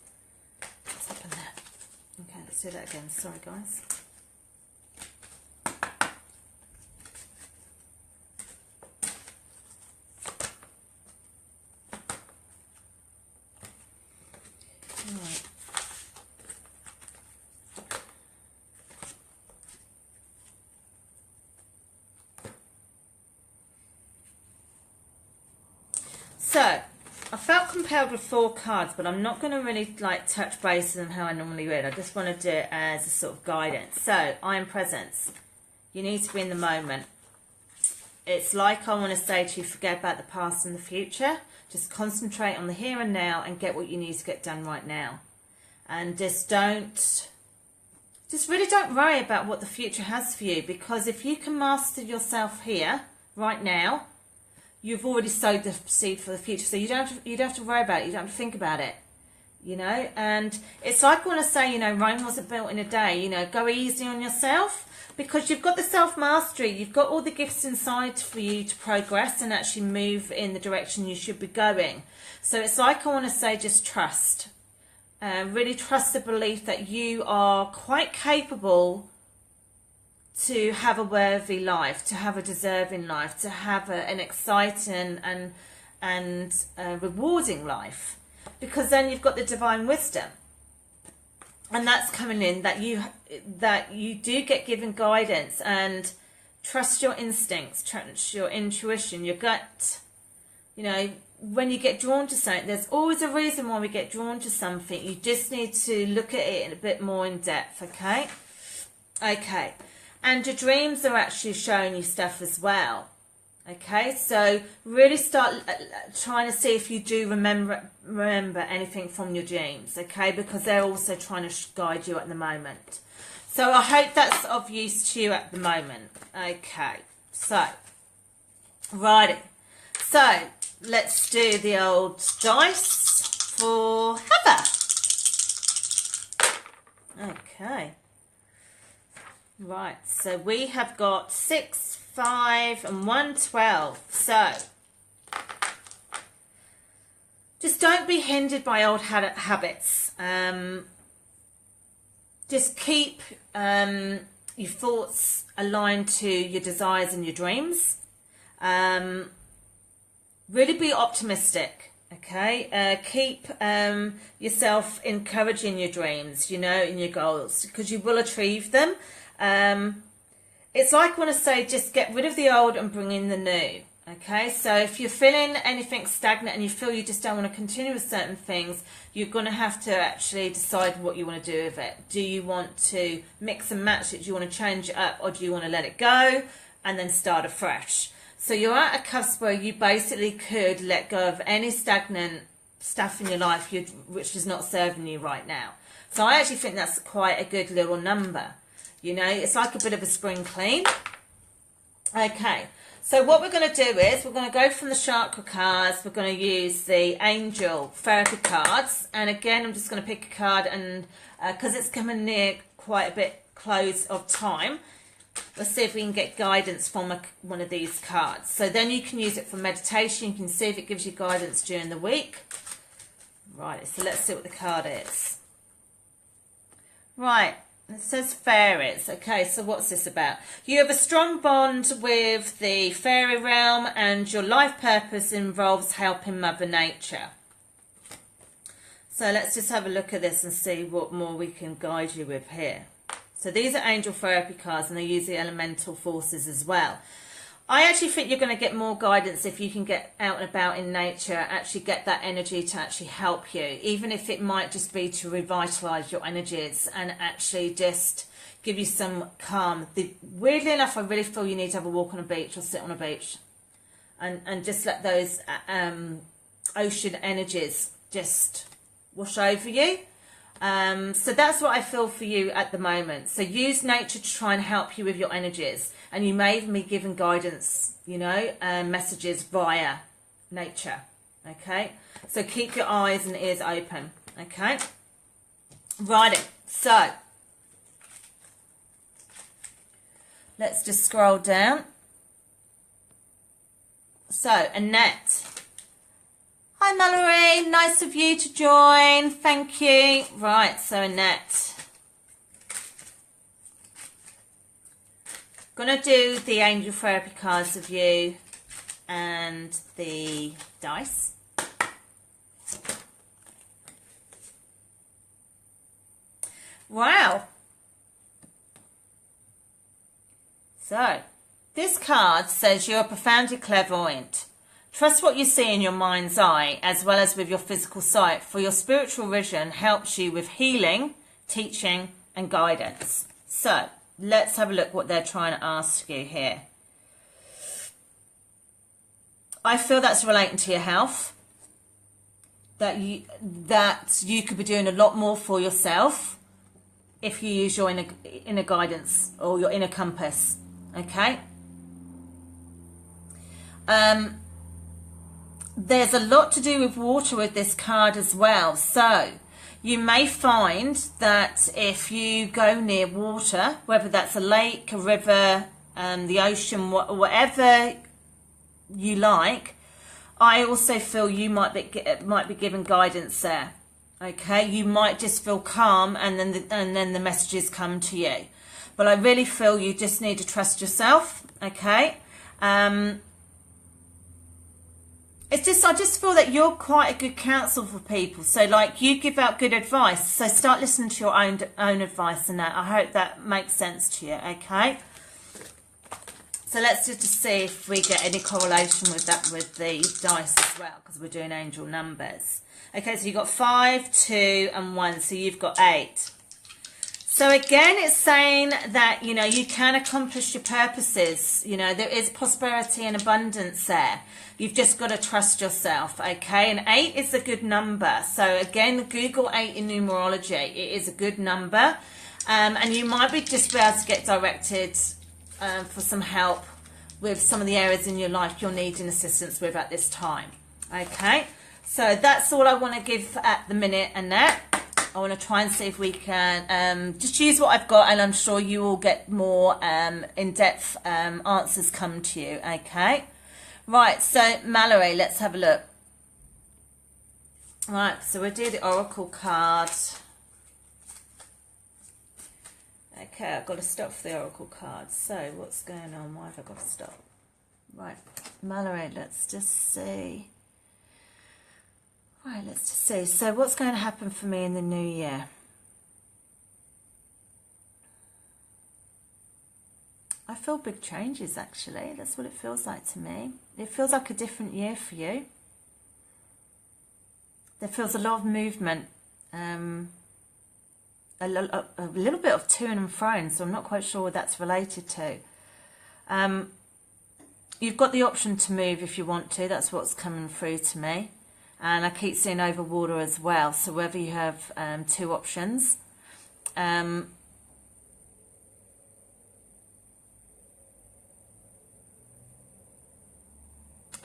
What's happened there? Okay, let's do that again. Sorry, guys. Right. So, I felt compelled with 4 cards, but I'm not going to really touch base on how I normally would. I just want to do it as a sort of guidance. So, I am presence. You need to be in the moment. It's like I want to say to you, forget about the past and the future. Just concentrate on the here and now and get what you need to get done right now. And just really don't worry about what the future has for you, because if you can master yourself here, right now, you've already sowed the seed for the future. So you don't have to worry about it. You don't have to think about it, you know. And it's like I want to say, you know, Rome wasn't built in a day. You know, go easy on yourself, because you've got the self-mastery. You've got all the gifts inside for you to progress and actually move in the direction you should be going. So it's like I want to say, just trust. Really trust the belief that you are quite capable to have a worthy life, to have a deserving life, to have an exciting and rewarding life. because then you've got the divine wisdom, and that's coming in, that you do get given guidance, and trust your instincts, trust your intuition, your gut. You know, when you get drawn to something, there's always a reason why we get drawn to something. You just need to look at it in a bit more in depth, okay? Okay. And your dreams are actually showing you stuff as well. Okay, so really start trying to see if you do remember anything from your dreams, okay? Because they're also trying to guide you at the moment. So I hope that's of use to you at the moment. Okay, so, righty. So, let's do the old dice for Heather. Okay. Right, so we have got 6, 5 and 1, 12. So, just don't be hindered by old habits. Just keep your thoughts aligned to your desires and your dreams. Really be optimistic, okay? Keep yourself encouraging your dreams, you know, in your goals, because you will achieve them. It's like when I say, just get rid of the old and bring in the new. Okay, so if you're feeling anything stagnant and you feel you just don't want to continue with certain things, you're going to have to actually decide what you want to do with it. Do you want to mix and match it? Do you want to change it up, or do you want to let it go and then start afresh? So you're at a cusp where you basically could let go of any stagnant stuff in your life which is not serving you right now. So I actually think that's quite a good little number. You know, it's like a bit of a spring clean. Okay, so what we're going to do is we're going to go from the chakra cards. We're going to use the angel therapy cards. And again, I'm just going to pick a card, and because it's coming near quite a bit close of time, let's see if we can get guidance from one of these cards. So then you can use it for meditation. You can see if it gives you guidance during the week. Right, so let's see what the card is. Right. It says fairies. Okay, so what's this about? You have a strong bond with the fairy realm, and your life purpose involves helping Mother Nature. So let's just have a look at this and see what more we can guide you with here. So these are angel therapy cards, and they use the elemental forces as well. I actually think you're going to get more guidance if you can get out and about in nature, actually get that energy to actually help you, even if it might just be to revitalise your energies and actually just give you some calm. Weirdly enough, I really feel you need to have a walk on a beach or sit on a beach and just let those ocean energies just wash over you. So that's what I feel for you at the moment. So use nature to try and help you with your energies. And you may even be given guidance, you know, messages via nature. Okay. So keep your eyes and ears open. Okay. Righty. So let's just scroll down. So Annette. Hi Mallory, nice of you to join, thank you. Right, so Annette. Gonna do the angel therapy cards of you and the dice. Wow. So, this card says you're profoundly clairvoyant. Trust what you see in your mind's eye as well as with your physical sight, for your spiritual vision helps you with healing, teaching and guidance. So let's have a look what they're trying to ask you here. I feel that's relating to your health, that you could be doing a lot more for yourself if you use your inner guidance or your inner compass. Okay. There's a lot to do with water with this card as well. So you may find that if you go near water, whether that's a lake, a river, the ocean, whatever you like, I also feel you might be given guidance there. Okay, you might just feel calm, and then the messages come to you. But I really feel you just need to trust yourself. Okay. it's just, I just feel that you're quite a good counsel for people. So like you give out good advice. So start listening to your own advice and that. I hope that makes sense to you. Okay. So let's just see if we get any correlation with that with the dice as well, because we're doing angel numbers. Okay, so you've got 5, 2, and 1. So you've got 8. So again, it's saying that, you know, you can accomplish your purposes. You know, there is prosperity and abundance there. You've just got to trust yourself, okay? And 8 is a good number. So again, Google 8 in numerology. It is a good number. And you might be just be able to get directed for some help with some of the areas in your life you're needing assistance with at this time. Okay, so that's all I want to give at the minute, Annette. I want to try and see if we can just use what I've got, and I'm sure you will get more in-depth answers come to you. Okay, right, so Mallory, let's have a look. Right, so we'll do the oracle card. Okay, I've got to stop for the oracle card. So what's going on? Why have I got to stop? Right, Mallory, let's just see. Right, let's just see. So what's going to happen for me in the new year? I feel big changes, actually. That's what it feels like to me. It feels like a different year for you. There feels a lot of movement. A little bit of to and fro, so I'm not quite sure what that's related to. You've got the option to move if you want to. That's what's coming through to me. And I keep seeing over water as well. So whether you have 2 options. I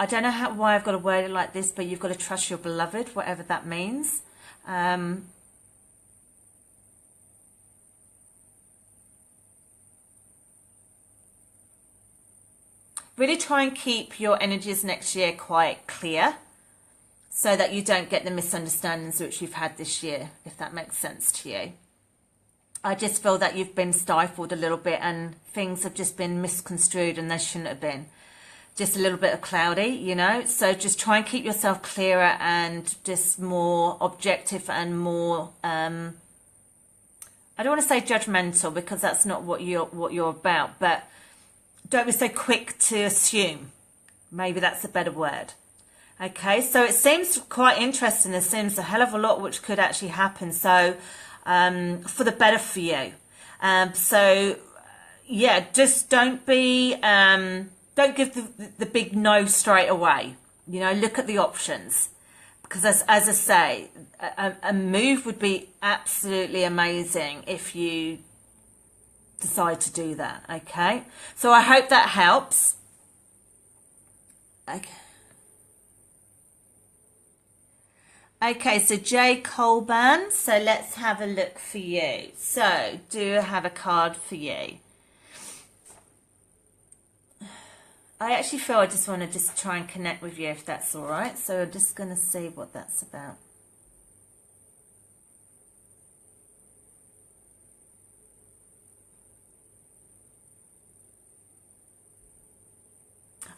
don't know why I've got to word it like this, but you've got to trust your beloved, whatever that means. Really try and keep your energies next year quite clear so that you don't get the misunderstandings which you've had this year, if that makes sense to you. I just feel that you've been stifled a little bit and things have just been misconstrued and they shouldn't have been. Just a little bit of cloudy, you know. So just try and keep yourself clearer and just more objective and more, I don't want to say judgmental because that's not what you're about, but don't be so quick to assume. Maybe that's a better word. Okay, so it seems quite interesting. There seems a hell of a lot which could actually happen. So for the better for you. So yeah, just don't be, don't give the big no straight away. You know, look at the options. Because as I say, a move would be absolutely amazing if you decide to do that. Okay, so I hope that helps. Okay, so Jay Colburn, so let's have a look for you. So do I have a card for you? I actually feel I just want to just try and connect with you if that's all right. So I'm just going to see what that's about.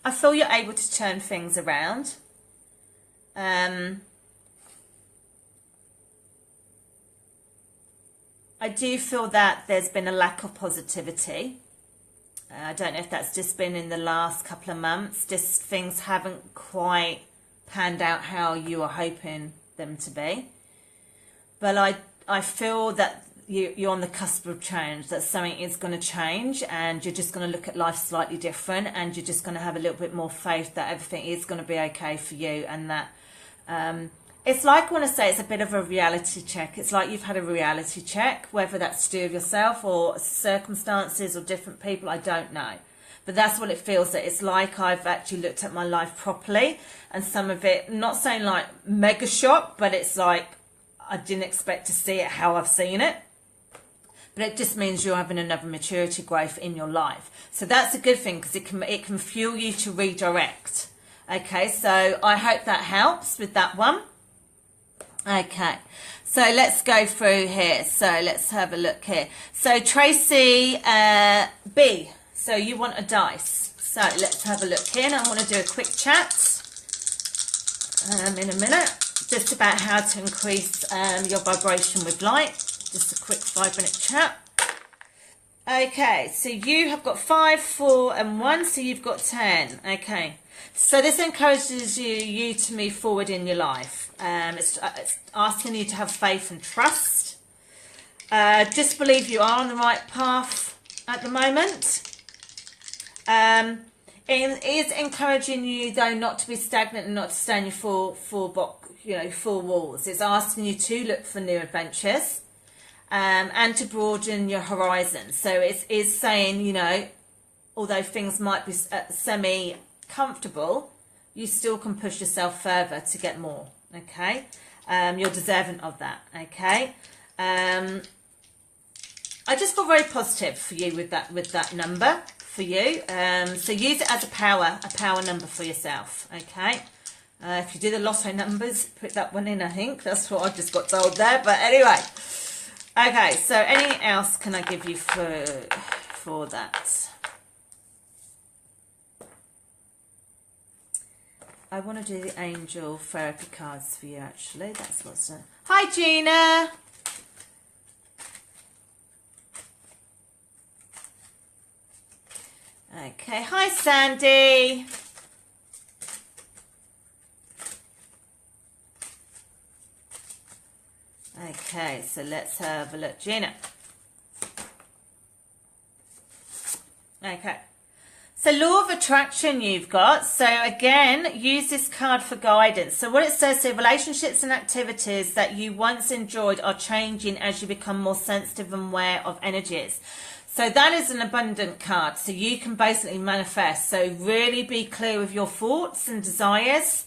I feel you're able to turn things around. I do feel that there's been a lack of positivity. I don't know if that's just been in the last couple of months. Just things haven't quite panned out how you were hoping them to be. But I feel that you're on the cusp of change, that something is going to change and you're just going to look at life slightly different and you're just going to have a little bit more faith that everything is going to be okay for you and that it's like, I want to say, it's a bit of a reality check. It's like you've had a reality check, whether that's to do with yourself or circumstances or different people, I don't know. But that's what it feels that it's like I've actually looked at my life properly and some of it, not saying like mega shock, but it's like I didn't expect to see it how I've seen it. But it just means you're having another maturity growth in your life. So that's a good thing because it can fuel you to redirect. Okay, so I hope that helps with that one. Okay, so let's go through here. So let's have a look here. So Tracy B, so you want a dice. So let's have a look here. And I want to do a quick chat. in a minute, just about how to increase your vibration with light. Just a quick 5-minute chat. Okay, so you have got 5, 4 and 1, so you've got 10. Okay, so this encourages you to move forward in your life. It's asking you to have faith and trust. Just believe you are on the right path at the moment. It is encouraging you, though, not to be stagnant and not to stay in your four walls. It's asking you to look for new adventures. And to broaden your horizons. So it is saying, you know, although things might be semi-comfortable, you still can push yourself further to get more, okay? You're deserving of that, okay? I just feel very positive for you with that number, for you. So use it as a power number for yourself, okay? If you do the lotto numbers, put that one in, I think. That's what I just got told there, but anyway. Okay, so anything else can I give you for that? I want to do the angel therapy cards for you, actually. That's what's done. Hi, Gina. Okay, hi, Sandy. Okay, so let's have a look. Gina. Okay. So law of attraction you've got. So again, use this card for guidance. So what it says, so relationships and activities that you once enjoyed are changing as you become more sensitive and aware of energies. So that is an abundant card. So you can basically manifest. So really be clear with your thoughts and desires.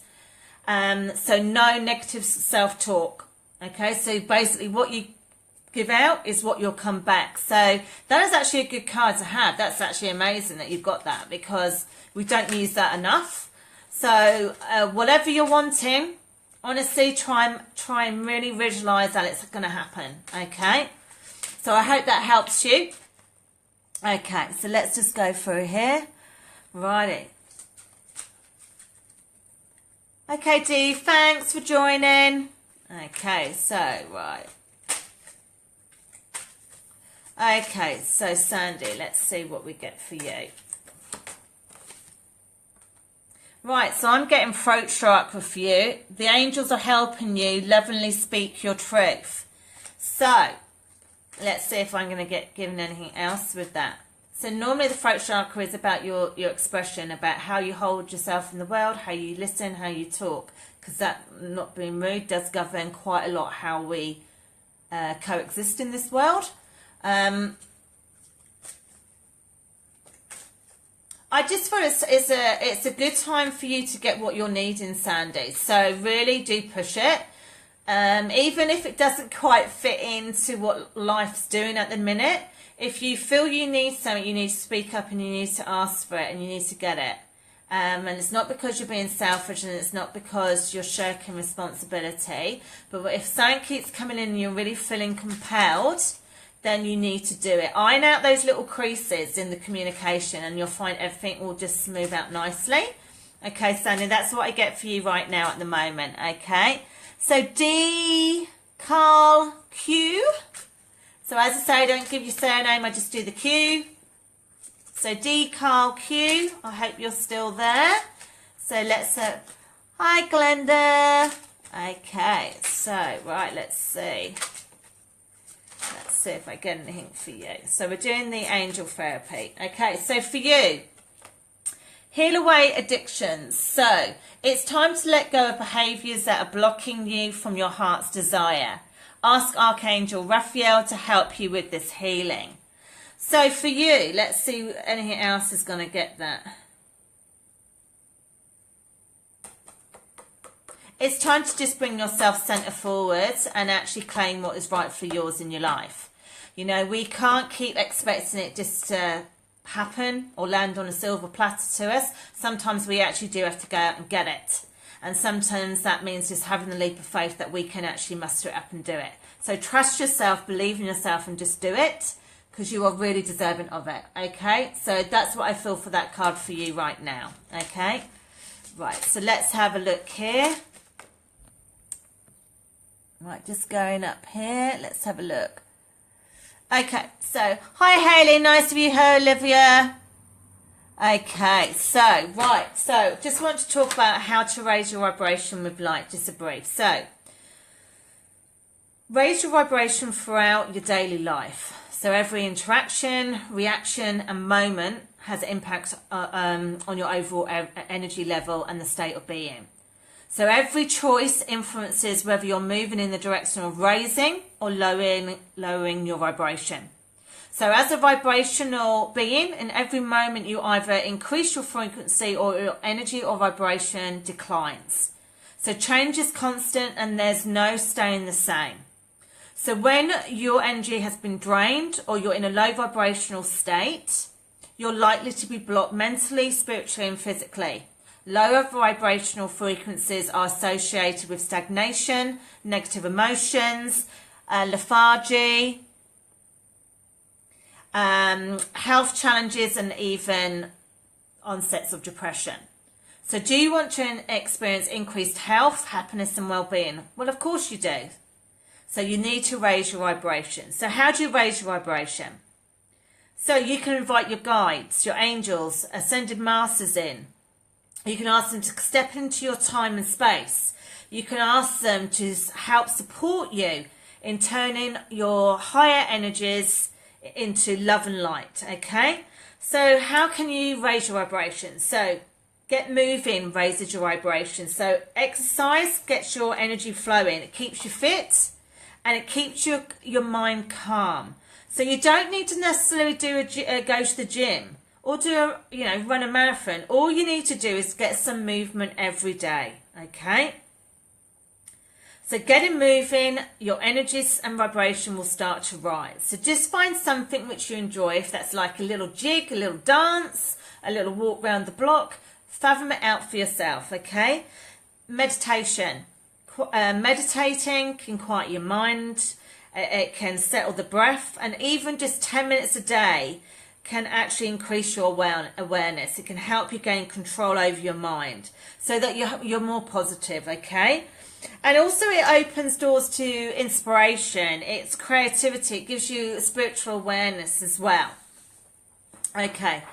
So no negative self-talk. Okay, so basically what you give out is what you'll come back. So that is actually a good card to have. That's actually amazing that you've got that, because we don't use that enough. So whatever you're wanting, honestly, try and really visualize that it's going to happen. Okay, so I hope that helps you. Okay, so let's just go through here. Righty. Okay, Dee, thanks for joining. Okay, so, right. Okay, so Sandy, let's see what we get for you. Right, so I'm getting throat chakra for you. The angels are helping you lovingly speak your truth. So, let's see if I'm going to get given anything else with that. So normally the throat chakra is about your expression, about how you hold yourself in the world, how you listen, how you talk. Because that, not being rude, does govern quite a lot how we coexist in this world. I just feel it's a good time for you to get what you're needing, Sandy. So really do push it. Even if it doesn't quite fit into what life's doing at the minute, if you feel you need something, you need to speak up and you need to ask for it and you need to get it. And it's not because you're being selfish and it's not because you're shirking responsibility. But if something keeps coming in and you're really feeling compelled, then you need to do it. Iron out those little creases in the communication and you'll find everything will just smooth out nicely. Okay, Sandy, that's what I get for you right now at the moment. Okay, so D, Carl, Q. So as I say, I don't give your surname, I just do the Q. So D, Carl, Q, I hope you're still there. So let's, hi Glenda. Okay, so, right, let's see. Let's see if I get anything for you. So we're doing the angel therapy. Okay, so for you, heal away addictions. So it's time to let go of behaviours that are blocking you from your heart's desire. Ask Archangel Raphael to help you with this healing. So for you, let's see anything else is going to get that. It's time to just bring yourself centre forward and actually claim what is right for yours in your life. You know, we can't keep expecting it just to happen or land on a silver platter to us. Sometimes we actually do have to go out and get it. And sometimes that means just having the leap of faith that we can actually muster it up and do it. So trust yourself, believe in yourself and just do it, because you are really deserving of it. Okay, so that's what I feel for that card for you right now. Okay, right, so let's have a look here. Right, just going up here. Let's have a look. Okay, so hi Hayley, nice to be here, Olivia. Okay, so just want to talk about how to raise your vibration with light, just a brief. So raise your vibration throughout your daily life. So every interaction, reaction and moment has impact on your overall energy level and the state of being. So every choice influences whether you're moving in the direction of raising or lowering your vibration. So as a vibrational being, in every moment you either increase your frequency or your energy or vibration declines. So change is constant and there's no staying the same. So when your energy has been drained or you're in a low vibrational state, you're likely to be blocked mentally, spiritually and physically. Lower vibrational frequencies are associated with stagnation, negative emotions, lethargy, health challenges and even onsets of depression. So do you want to experience increased health, happiness and well-being? Well, of course you do. So you need to raise your vibration. So how do you raise your vibration? So you can invite your guides, your angels, ascended masters in. You can ask them to step into your time and space. You can ask them to help support you in turning your higher energies into love and light, okay? So how can you raise your vibration? So get moving raises your vibration. So exercise gets your energy flowing. It keeps you fit and it keeps your mind calm. So you don't need to necessarily go to the gym or run a marathon. All you need to do is get some movement every day, okay? So getting moving, your energies and vibration will start to rise. So just find something which you enjoy. If that's like a little jig, a little dance, a little walk around the block, fathom it out for yourself, okay? Meditation. Meditating can quiet your mind. It can settle the breath. And even just 10 minutes a day can actually increase your awareness. It can help you gain control over your mind so that you're more positive, okay? And also it opens doors to inspiration. It's creativity. It gives you spiritual awareness as well. Okay.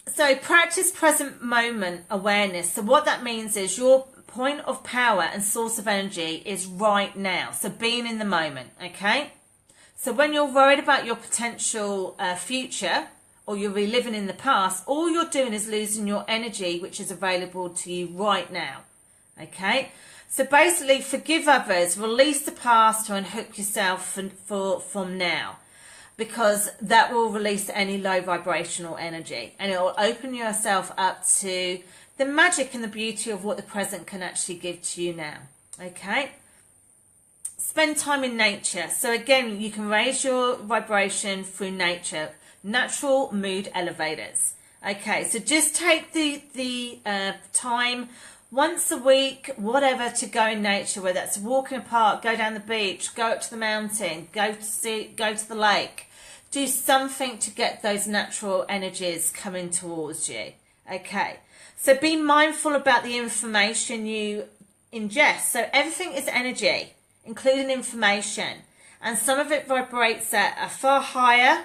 So practice present moment awareness. So what that means is your point of power and source of energy is right now. So being in the moment, okay? So when you're worried about your potential future or you're reliving in the past, all you're doing is losing your energy which is available to you right now. Okay, so basically forgive others, release the past to unhook yourself from now, because that will release any low vibrational energy and it will open yourself up to the magic and the beauty of what the present can actually give to you now. Okay, spend time in nature. So again, you can raise your vibration through nature, natural mood elevators. Okay, so just take the time once a week, whatever, to go in nature, whether that's walk in a park, go down the beach, go up to the mountain, go to the lake. Do something to get those natural energies coming towards you. Okay, so be mindful about the information you ingest. So everything is energy, including information, and some of it vibrates at a far higher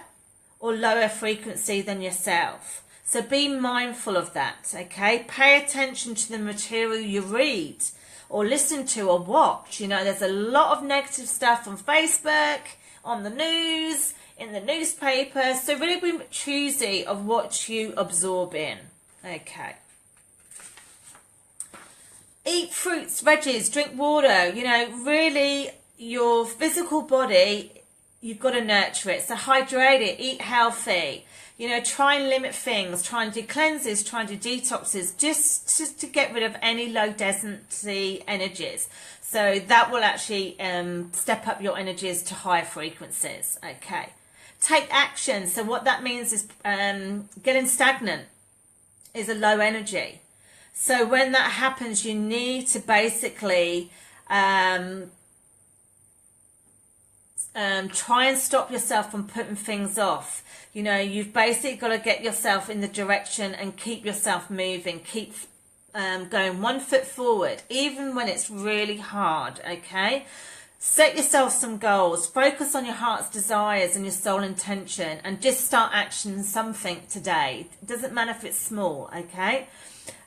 or lower frequency than yourself. So be mindful of that, okay? Pay attention to the material you read or listen to or watch. You know, there's a lot of negative stuff on Facebook, on the news, in the newspaper. So really be choosy of what you absorb in, okay? Eat fruits, veggies, drink water. You know, really your physical body, you've got to nurture it. So hydrate it, eat healthy. You know, try and limit things, try and do cleanses, try and do detoxes, just to get rid of any low density energies. So that will actually step up your energies to higher frequencies. Okay. Take action. So what that means is getting stagnant is a low energy. So when that happens, you need to basically try and stop yourself from putting things off. You know, you've basically got to get yourself in the direction and keep yourself moving, keep going 1 foot forward, even when it's really hard, okay? Set yourself some goals, focus on your heart's desires and your soul intention, and just start actioning something today. It doesn't matter if it's small, okay?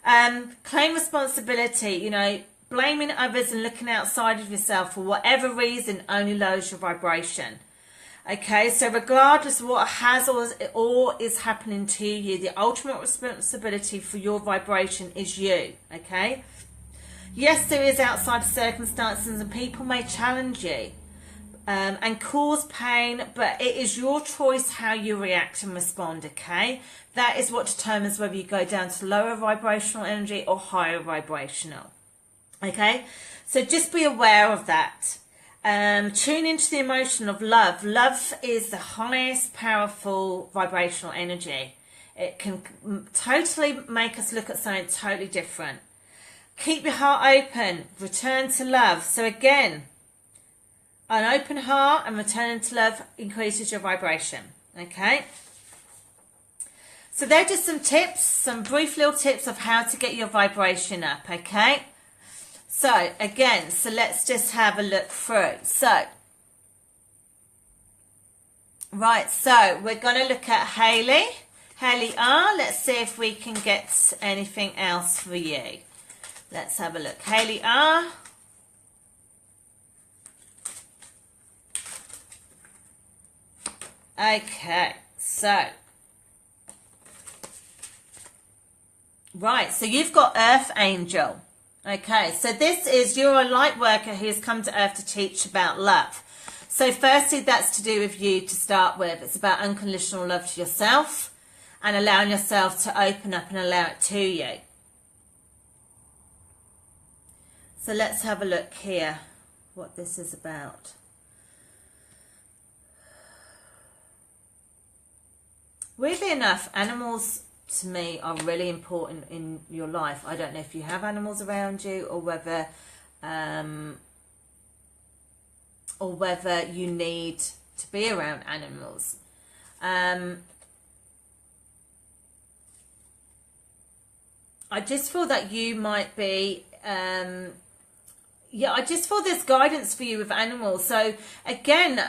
Claim responsibility, you know, blaming others and looking outside of yourself for whatever reason only lowers your vibration. Okay, so regardless of what has or is happening to you, the ultimate responsibility for your vibration is you, okay? Yes, there is outside circumstances and people may challenge you and cause pain, but it is your choice how you react and respond, okay? That is what determines whether you go down to lower vibrational energy or higher vibrational, okay? So just be aware of that. Tune into the emotion of love. Love is the highest powerful vibrational energy. It can totally make us look at something totally different. Keep your heart open. Return to love. So again, an open heart and returning to love increases your vibration. Okay. So they're just some tips, some brief little tips of how to get your vibration up. Okay. So again, so let's just have a look through. So, right. So we're going to look at Hayley. Hayley R. Let's see if we can get anything else for you. Let's have a look. Hayley R. Okay, so. Right, so you've got Earth Angel. Okay, so this is, you're a light worker who's come to Earth to teach about love. So firstly, that's to do with you to start with. It's about unconditional love to yourself and allowing yourself to open up and allow it to you. So let's have a look here, what this is about. Weirdly enough, animals to me are really important in your life. I don't know if you have animals around you or whether you need to be around animals. I just feel that you might be I just feel there's guidance for you with animals. So again,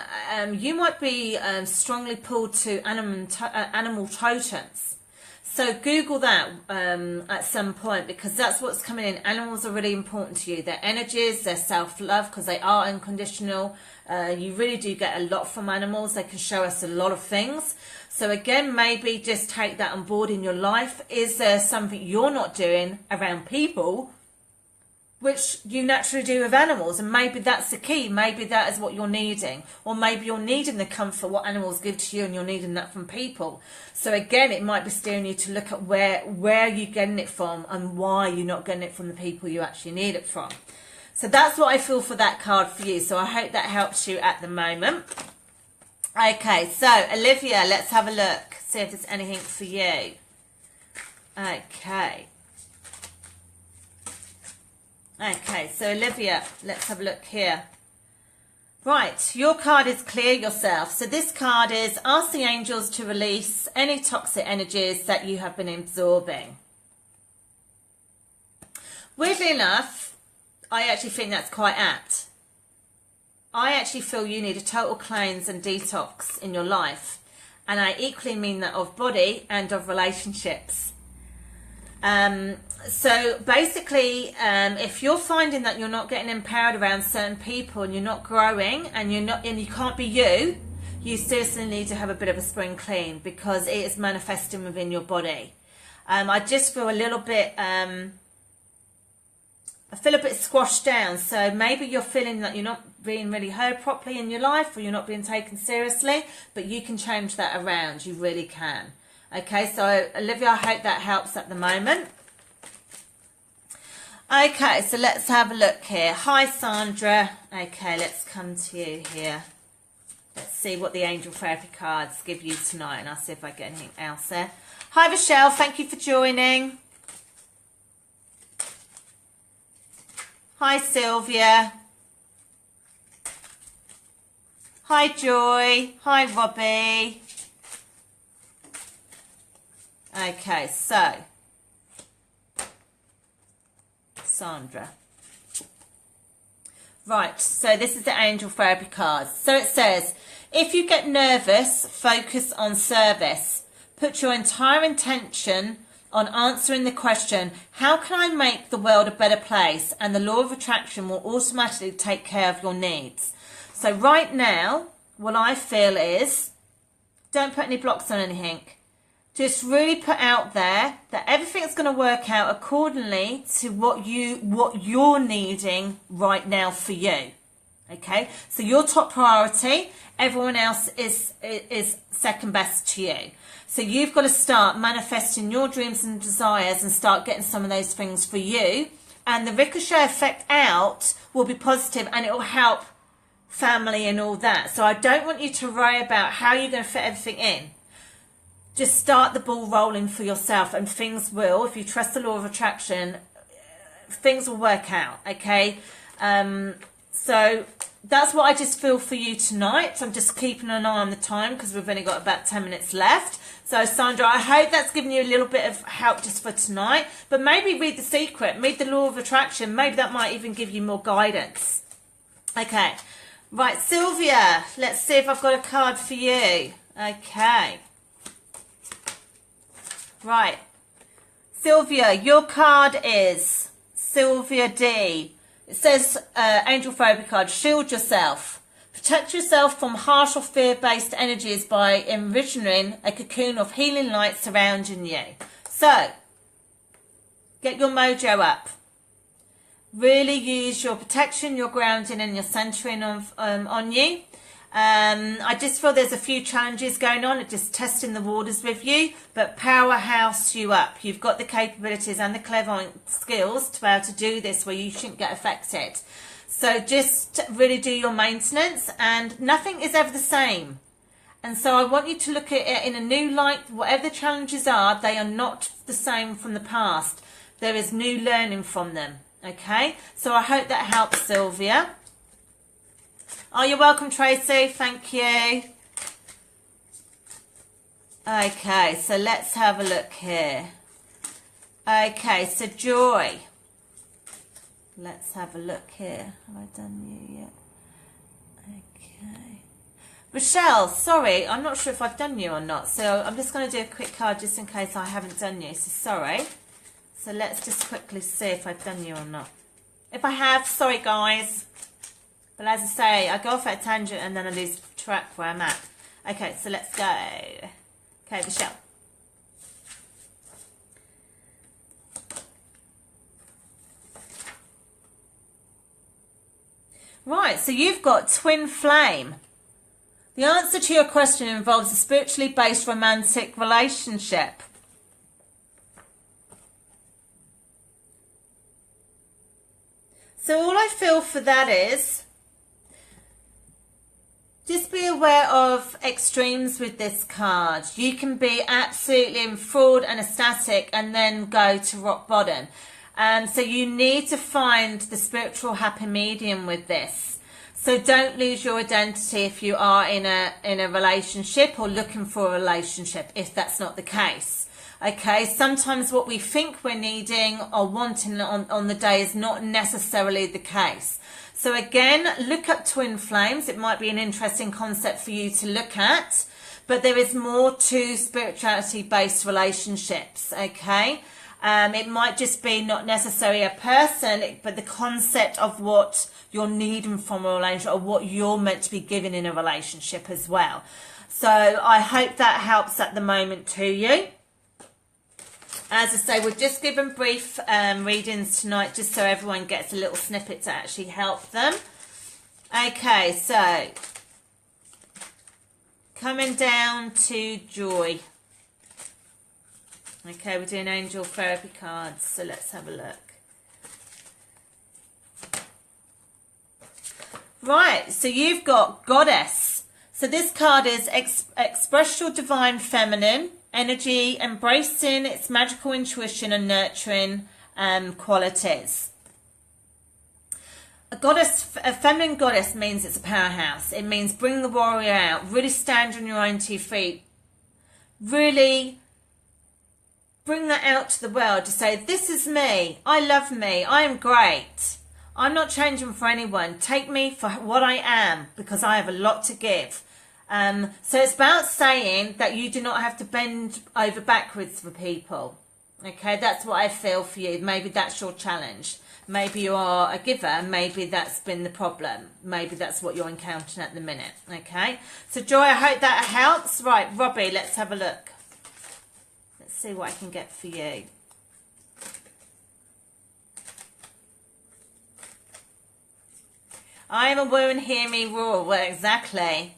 you might be strongly pulled to animal totems. So Google that at some point, because that's what's coming in. Animals are really important to you. Their energies, their self-love, because they are unconditional. You really do get a lot from animals. They can show us a lot of things. So again, maybe just take that on board in your life. Is there something you're not doing around people which you naturally do with animals? And maybe that's the key. Maybe that is what you're needing. Or maybe you're needing the comfort what animals give to you and you're needing that from people. So again, it might be steering you to look at where you're getting it from and why you're not getting it from the people you actually need it from. So that's what I feel for that card for you. So I hope that helps you at the moment. Okay, so Olivia, let's have a look. See if there's anything for you. Okay. Okay, so Olivia, let's have a look here. Right, your card is clear yourself. So this card is ask the angels to release any toxic energies that you have been absorbing. Weirdly enough, I actually think that's quite apt. I actually feel you need a total cleanse and detox in your life. And I equally mean that of body and of relationships. So basically, if you're finding that you're not getting empowered around certain people and you're not growing and you can't be you seriously need to have a bit of a spring clean, because it is manifesting within your body. I just feel a little bit, I feel a bit squashed down. So maybe you're feeling that you're not being really heard properly in your life, or you're not being taken seriously, but you can change that around. You really can. Okay, so Olivia, I hope that helps at the moment. Okay, so let's have a look here. Hi, Sandra. Okay, let's come to you here. Let's see what the angel therapy cards give you tonight, and I'll see if I get anything else there. Hi, Michelle. Thank you for joining. Hi, Sylvia. Hi, Joy. Hi, Robbie. Okay, so Sandra. Right, so this is the Angel Therapy cards. So it says, if you get nervous, focus on service. Put your entire intention on answering the question, how can I make the world a better place? And the law of attraction will automatically take care of your needs. So right now, what I feel is, don't put any blocks on anything. Just really put out there that everything's going to work out accordingly to what you're needing right now for you. Okay, so your top priority, everyone else is second best to you. So you've got to start manifesting your dreams and desires and start getting some of those things for you. And the ricochet effect out will be positive and it will help family and all that. So I don't want you to worry about how you're going to fit everything in. Just start the ball rolling for yourself and things will, if you trust the law of attraction, things will work out, okay? So that's what I just feel for you tonight. I'm just keeping an eye on the time because we've only got about 10 minutes left. So Sandra, I hope that's given you a little bit of help just for tonight. But maybe read The Secret, read the law of attraction. Maybe that might even give you more guidance. Okay. Right, Sylvia, let's see if I've got a card for you. Okay. Right, Sylvia, your card is Sylvia D. It says, Angel Therapy card, shield yourself. Protect yourself from harsh or fear-based energies by envisioning a cocoon of healing light surrounding you. So, get your mojo up. Really use your protection, your grounding and your centering on you. I just feel there's a few challenges going on, just testing the waters with you, but powerhouse you up. You've got the capabilities and the clairvoyant skills to be able to do this where you shouldn't get affected. So just really do your maintenance and nothing is ever the same. And so I want you to look at it in a new light. Whatever the challenges are, they are not the same from the past. There is new learning from them. Okay, so I hope that helps, Sylvia. Oh, you're welcome, Tracy. Thank you. Okay, so let's have a look here. Okay, so Joy. Let's have a look here. Have I done you yet? Okay. Rochelle, sorry, I'm not sure if I've done you or not. So I'm just going to do a quick card just in case I haven't done you. So sorry. So let's just quickly see if I've done you or not. If I have, sorry guys. But as I say, I go off at a tangent and then I lose track where I'm at. Okay, so let's go. Okay, Michelle. Right, so you've got twin flame. The answer to your question involves a spiritually based romantic relationship. So all I feel for that is, just be aware of extremes with this card. You can be absolutely enthralled and ecstatic and then go to rock bottom. So you need to find the spiritual happy medium with this. So don't lose your identity if you are in a relationship or looking for a relationship, if that's not the case. Okay, sometimes what we think we're needing or wanting on the day is not necessarily the case. So again, look up twin flames. It might be an interesting concept for you to look at, but there is more to spirituality-based relationships, okay? It might just be not necessarily a person, but the concept of what you're needing from a relationship or what you're meant to be giving in a relationship as well. So I hope that helps at the moment to you. As I say, we're just giving brief readings tonight just so everyone gets a little snippet to actually help them. Okay, so coming down to Joy. Okay, we're doing Angel Therapy cards, so let's have a look. Right, so you've got Goddess. So this card is express your divine feminine energy, embracing its magical intuition and nurturing qualities. A feminine goddess means it's a powerhouse. It means bring the warrior out, really stand on your own 2 feet, really bring that out to the world to say, this is me, I love me, I am great, I'm not changing for anyone, take me for what I am because I have a lot to give. So it's about saying that you do not have to bend over backwards for people. Okay, that's what I feel for you. Maybe that's your challenge. Maybe you are a giver. Maybe that's been the problem. Maybe that's what you're encountering at the minute. Okay, so Joy, I hope that helps. Right, Robbie, let's have a look. Let's see what I can get for you. I am a woman, hear me roar. Well, exactly.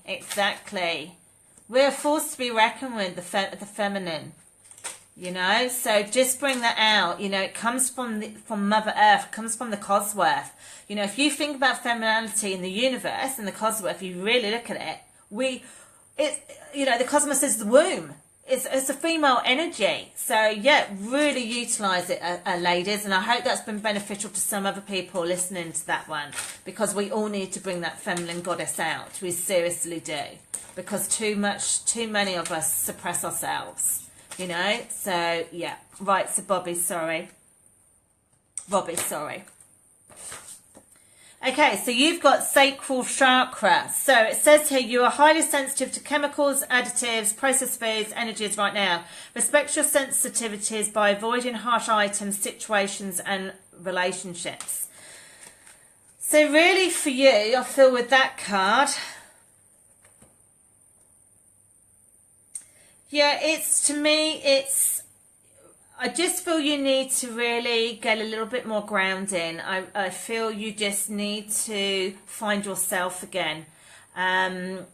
We're a force to be reckoned with, the feminine. You know, so just bring that out. You know, it comes from Mother Earth, it comes from the Cosworth. You know, if you think about femininity in the universe and the Cosworth, you really look at it. You know, the cosmos is the womb. It's a female energy. So yeah, really utilise it, ladies. And I hope that's been beneficial to some other people listening to that one, because we all need to bring that feminine goddess out. We seriously do, because too many of us suppress ourselves. You know, so yeah. Right, so Robbie, sorry. Okay, so you've got sacral chakra. So it says here, you are highly sensitive to chemicals, additives, processed foods, energies right now. Respect your sensitivities by avoiding harsh items, situations and relationships. So really for you, I feel with that card, yeah, I just feel you need to really get a little bit more grounding. I feel you just need to find yourself again. You're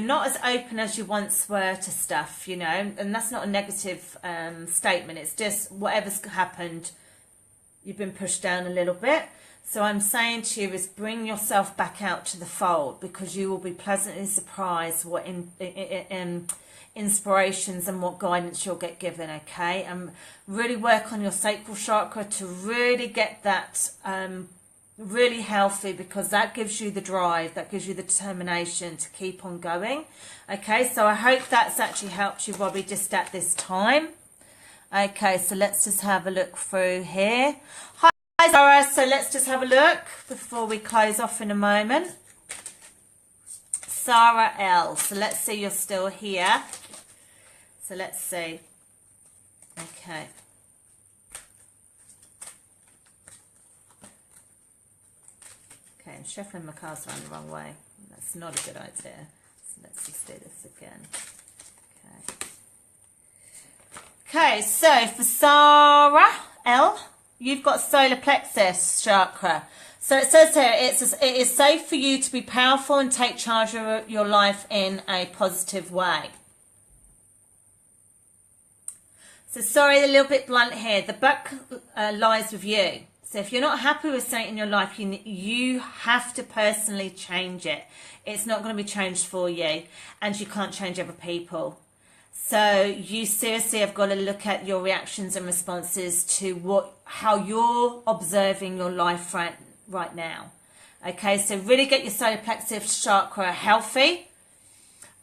not as open as you once were to stuff, you know, and that's not a negative statement. It's just whatever's happened, you've been pushed down a little bit. So I'm saying to you is bring yourself back out to the fold, because you will be pleasantly surprised what inspirations and what guidance you'll get given. Okay, and really work on your sacral chakra to really get that really healthy, because that gives you the drive, that gives you the determination to keep on going. Okay, so I hope that's actually helped you, Robbie, just at this time. Okay, so let's just have a look through here. Hi Zara, so let's just have a look before we close off in a moment. Sarah L, so let's see, you're still here. So let's see. Okay. Okay, I'm shuffling my cards around the wrong way. That's not a good idea. So let's just do this again. Okay, so for Sarah L, you've got solar plexus chakra. So it says here, it is safe for you to be powerful and take charge of your life in a positive way. So sorry, a little bit blunt here. The buck lies with you. So if you're not happy with something in your life, you have to personally change it. It's not going to be changed for you, and you can't change other people. So you seriously have got to look at your reactions and responses to how you're observing your life right now. Okay, so really get your solar plexus chakra healthy.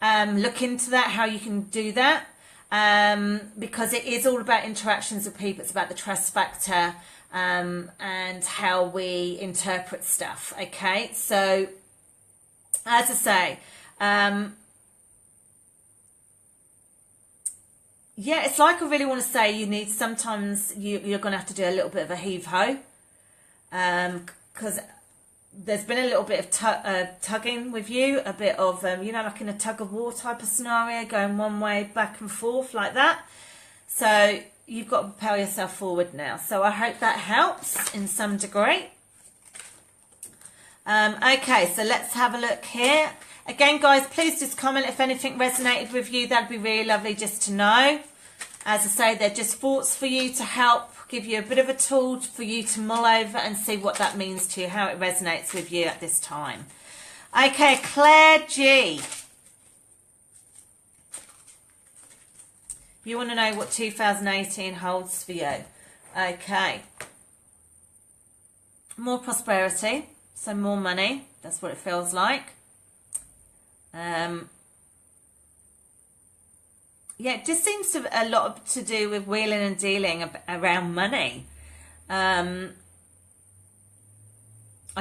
Look into that, how you can do that, because it is all about interactions with people. It's about the trust factor and how we interpret stuff. Okay, so as I say, yeah, it's like I really want to say sometimes you're going to have to do a little bit of a heave-ho, because there's been a little bit of tugging with you, a bit of, like in a tug-of-war type of scenario, going one way back and forth like that. So you've got to propel yourself forward now. So I hope that helps in some degree. Okay, so let's have a look here. Again, guys, please just comment if anything resonated with you. That'd be really lovely just to know. As I say, they're just thoughts for you to help give you a bit of a tool for you to mull over and see what that means to you, how it resonates with you at this time. Okay, Claire G. You want to know what 2018 holds for you. Okay. More prosperity, so more money. That's what it feels like. yeah, it just seems to a lot to do with wheeling and dealing around money. I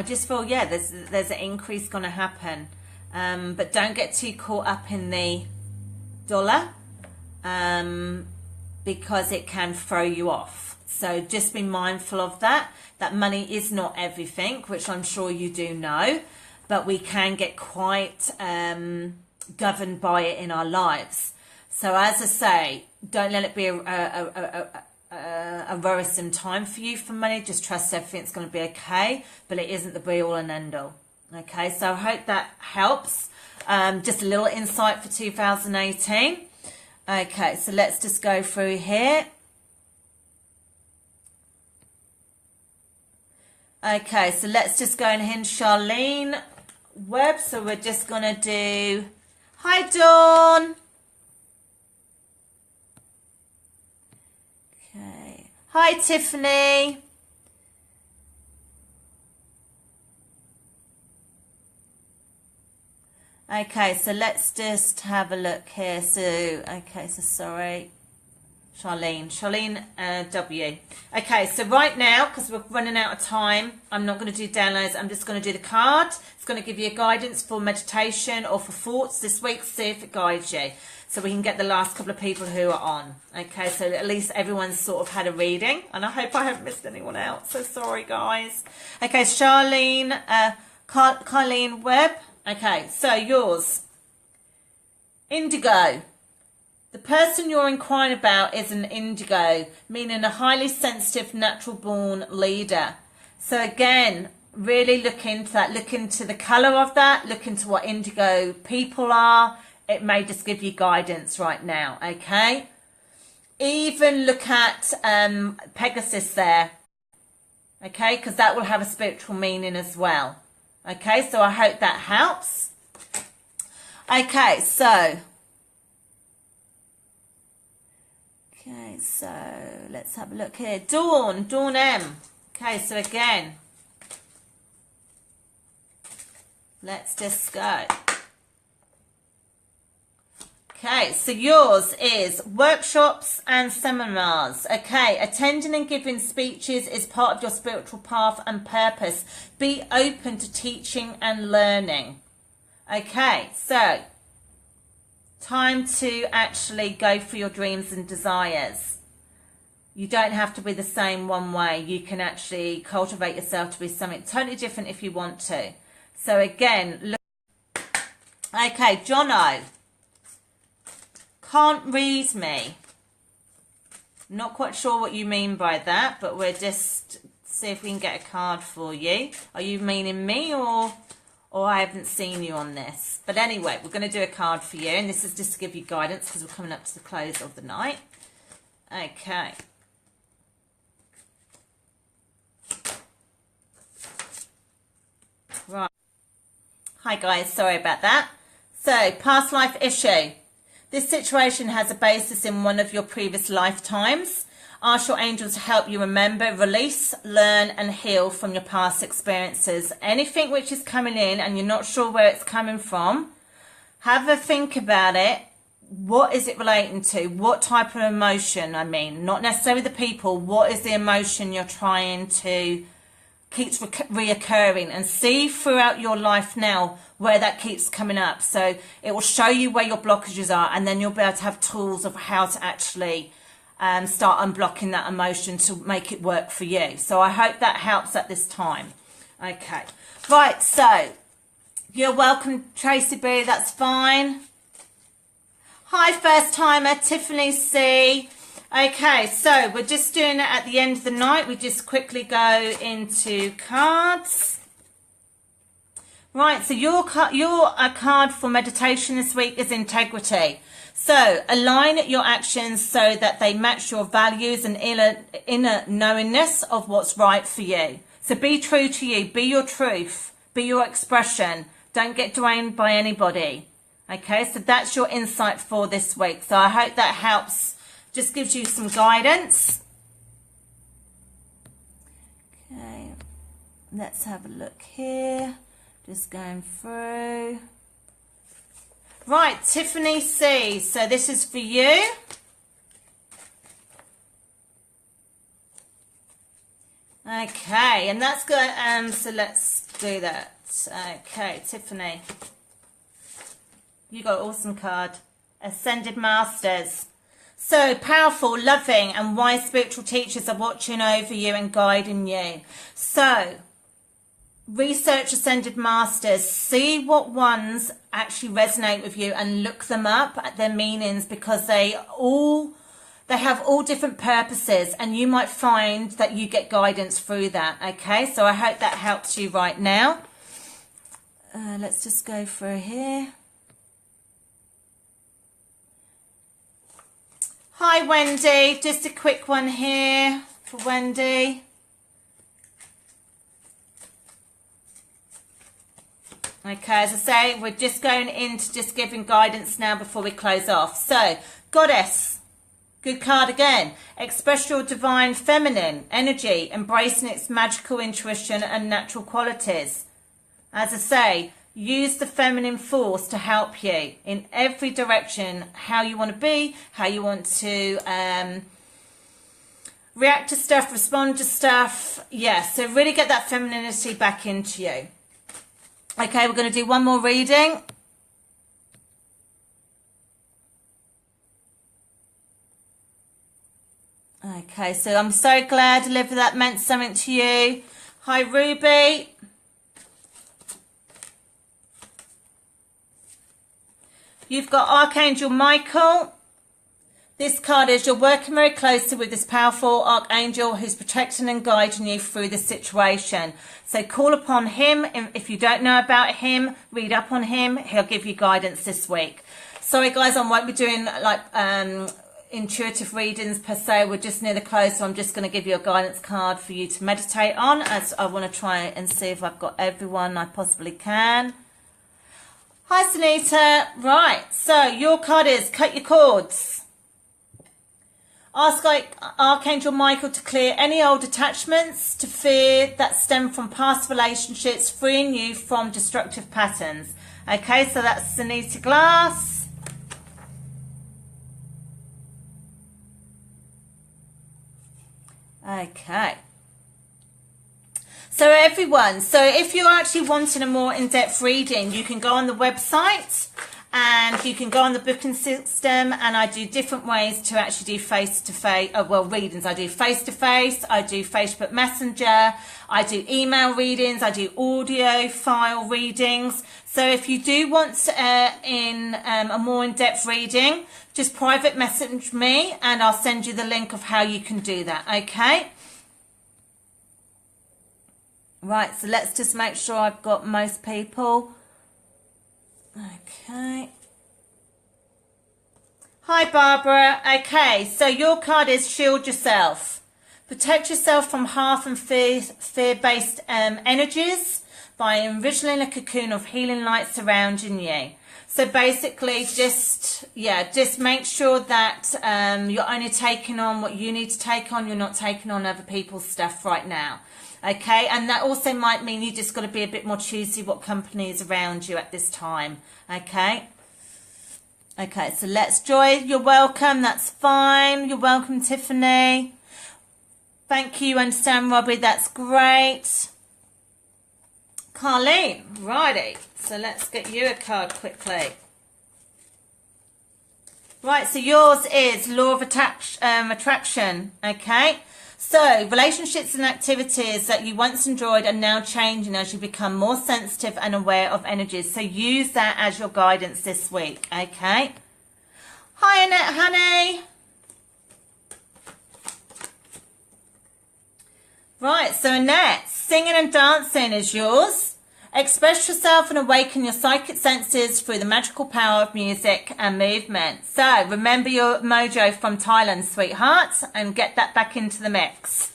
just feel, yeah, there's an increase going to happen, but don't get too caught up in the dollar, because it can throw you off. So just be mindful of that. That money is not everything, which I'm sure you do know, but we can get quite governed by it in our lives. So as I say, don't let it be a worrisome time for you for money. Just trust everything's going to be okay, but it isn't the be all and end all. Okay, so I hope that helps. Just a little insight for 2018. Okay, so let's just go through here. Okay, so let's just go and hit Charlene Webb. So we're just going to do, hi Dawn. Okay, hi Tiffany. Okay, so let's just have a look here. So, okay, so sorry. Charlene W. Okay, so right now, because we're running out of time, I'm not going to do downloads. I'm just going to do the card. It's going to give you guidance for meditation or for thoughts this week. See if it guides you. So we can get the last couple of people who are on. Okay, so at least everyone's sort of had a reading. And I hope I haven't missed anyone out. So sorry, guys. Okay, Charlene, Colleen Webb. Okay, so yours. Indigo. The person you're inquiring about is an indigo, meaning a highly sensitive, natural-born leader. So again, really look into that. Look into the colour of that. Look into what indigo people are. It may just give you guidance right now, okay? Even look at Pegasus there, okay? Because that will have a spiritual meaning as well. Okay, so I hope that helps. Okay, so... Okay, so let's have a look here. Dawn M. Okay, so again, let's just go. Okay, so yours is workshops and seminars. Okay, attending and giving speeches is part of your spiritual path and purpose. Be open to teaching and learning. Okay, so time to actually go for your dreams and desires. You don't have to be the same one way. You can actually cultivate yourself to be something totally different if you want to. So again, look. Okay, Jono. Can't read me. Not quite sure what you mean by that, but we'll just see if we can get a card for you. Are you meaning me or I haven't seen you on this? But anyway, we're going to do a card for you, and this is just to give you guidance because we're coming up to the close of the night. Okay. Right. Hi guys, sorry about that. So, past life issue. This situation has a basis in one of your previous lifetimes. Ask your angels to help you remember, release, learn and heal from your past experiences. Anything which is coming in and you're not sure where it's coming from, have a think about it. What is it relating to? What type of emotion? I mean, not necessarily the people. What is the emotion you're trying to keeps reoccurring, and see throughout your life now where that keeps coming up. So it will show you where your blockages are, and then you'll be able to have tools of how to actually start unblocking that emotion to make it work for you. So I hope that helps at this time. Okay, right, so you're welcome, Tracy B, that's fine. Hi, first timer, Tiffany C. Okay, so we're just doing it at the end of the night. We just quickly go into cards. Right, so your card for meditation this week is integrity. So align your actions so that they match your values and inner knowingness of what's right for you. So be true to you, be your truth, be your expression. Don't get drained by anybody. Okay, so that's your insight for this week. So I hope that helps. Just gives you some guidance. Okay, let's have a look here. Just going through. Right, Tiffany C. So this is for you. Okay, and that's good. So let's do that. Okay, Tiffany. You got an awesome card. Ascended Masters. So powerful, loving, and wise spiritual teachers are watching over you and guiding you. So research Ascended Masters. See what ones actually resonate with you and look them up at their meanings, because they have all different purposes, and you might find that you get guidance through that. Okay, so I hope that helps you right now. Let's just go through here. Hi Wendy, just a quick one here for Wendy. Okay, as I say, we're just going into just giving guidance now before we close off. So, Goddess, good card again. Express your divine feminine energy, embracing its magical intuition and natural qualities. As I say, use the feminine force to help you in every direction, how you want to be, how you want to react to stuff, respond to stuff. Yeah, so really get that femininity back into you. Okay, we're going to do one more reading. Okay, so I'm so glad, Olivia, that meant something to you. Hi, Ruby. You've got Archangel Michael. This card is you're working very closely with this powerful Archangel who's protecting and guiding you through this situation. So call upon him. If you don't know about him, read up on him. He'll give you guidance this week. Sorry guys, I won't be doing like intuitive readings per se. We're just near the close, so I'm just going to give you a guidance card for you to meditate on, as I want to try and see if I've got everyone I possibly can. Hi Sunita. Right, so your card is cut your cords. Ask Archangel Michael to clear any old attachments to fear that stem from past relationships, freeing you from destructive patterns. Okay, so that's Sunita Glass. Okay. So everyone, so if you're actually wanting a more in-depth reading, you can go on the website and you can go on the booking system, and I do different ways to actually do face-to-face, readings. I do face-to-face, I do Facebook Messenger, I do email readings, I do audio file readings. So if you do want a more in-depth reading, just private message me and I'll send you the link of how you can do that, okay? Right, so let's just make sure I've got most people. Okay. Hi, Barbara. Okay, so your card is shield yourself. Protect yourself from half and fear-based energies by envisioning a cocoon of healing light surrounding you. So basically, just make sure that you're only taking on what you need to take on. You're not taking on other people's stuff right now. Okay, and that also might mean you just got to be a bit more choosy what company is around you at this time. Okay. Okay, so let's Joy. You're welcome. That's fine. You're welcome, Tiffany. Thank you. Understand, Robbie. That's great. Carlene. Righty. So let's get you a card quickly. Right. So yours is Law of Attraction. Okay. So, relationships and activities that you once enjoyed are now changing as you become more sensitive and aware of energies. So, use that as your guidance this week, okay? Hi, Annette, honey. Right, so Annette, singing and dancing is yours. Express yourself and awaken your psychic senses through the magical power of music and movement. So, remember your mojo from Thailand, sweetheart, and get that back into the mix.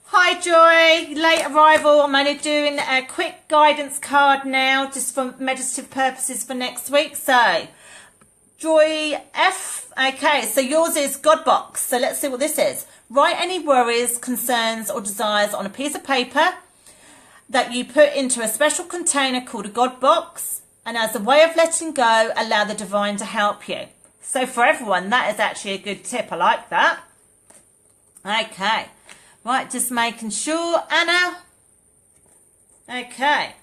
Hi, Joy. Late arrival. I'm only doing a quick guidance card now, just for meditative purposes for next week. So, Joy F. Okay, so yours is God Box. So, let's see what this is. Write any worries, concerns, or desires on a piece of paper that you put into a special container called a God Box, And as a way of letting go, allow the divine to help you. So for everyone, that is actually a good tip. I like that. Okay. Right, just making sure. Anna. Okay.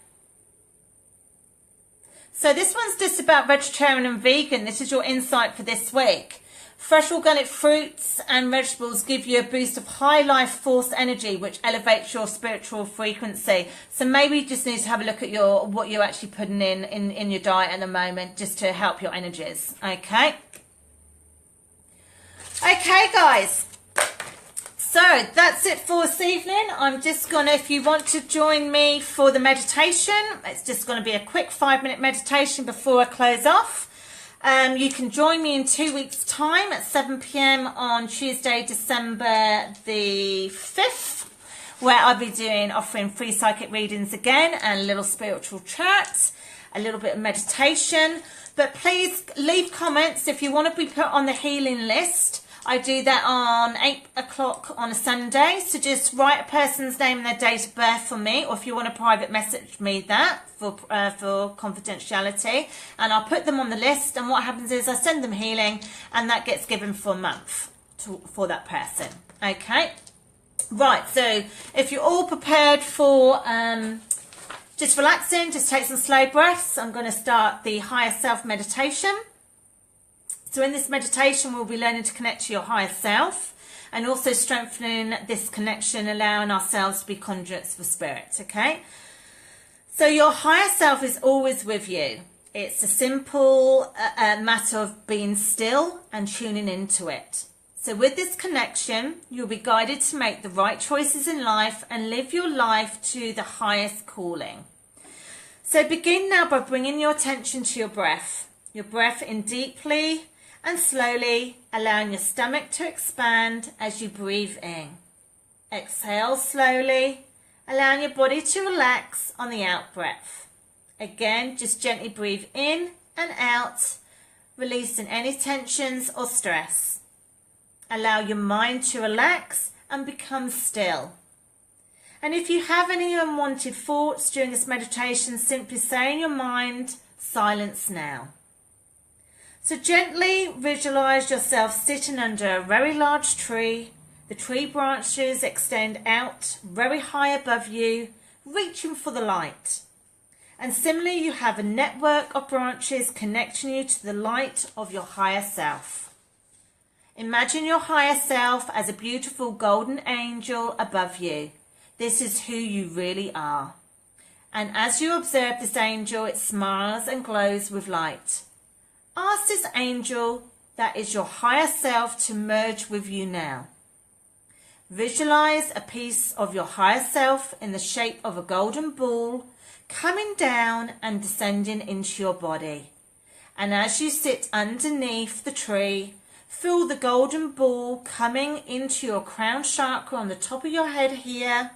So this one's just about vegetarian and vegan. This is your insight for this week. Fresh organic fruits and vegetables give you a boost of high life force energy, which elevates your spiritual frequency. So maybe you just need to have a look at what you're actually putting in your diet at the moment, just to help your energies. Okay. Okay, guys. So that's it for this evening. I'm just gonna, if you want to join me for the meditation, it's just gonna be a quick 5-minute meditation before I close off. You can join me in 2 weeks' time at 7 p.m. on Tuesday, December the 5th, where I'll be offering free psychic readings again and a little spiritual chat, a little bit of meditation. But please leave comments if you want to be put on the healing list. I do that on 8 o'clock on a Sunday. So just write a person's name and their date of birth for me, or if you want to private message me that for confidentiality, and I'll put them on the list. And what happens is I send them healing, and that gets given for a month for that person. Okay. Right. So if you're all prepared for just relaxing, just take some slow breaths. I'm going to start the higher self meditation. So in this meditation, we'll be learning to connect to your higher self and also strengthening this connection, allowing ourselves to be conduits for spirit, okay? So your higher self is always with you. It's a simple matter of being still and tuning into it. So with this connection, you'll be guided to make the right choices in life and live your life to the highest calling. So begin now by bringing your attention to your breath. Your breath in deeply and slowly, allowing your stomach to expand as you breathe in. Exhale slowly, allowing your body to relax on the out breath. Again, just gently breathe in and out, releasing any tensions or stress. Allow your mind to relax and become still. And if you have any unwanted thoughts during this meditation, simply say in your mind, silence now. So gently visualize yourself sitting under a very large tree. The tree branches extend out very high above you, reaching for the light. And similarly, you have a network of branches connecting you to the light of your higher self. Imagine your higher self as a beautiful golden angel above you. This is who you really are. And as you observe this angel, it smiles and glows with light. Ask this angel, that is your higher self, to merge with you now. Visualize a piece of your higher self in the shape of a golden ball coming down and descending into your body. And as you sit underneath the tree, feel the golden ball coming into your crown chakra on the top of your head here.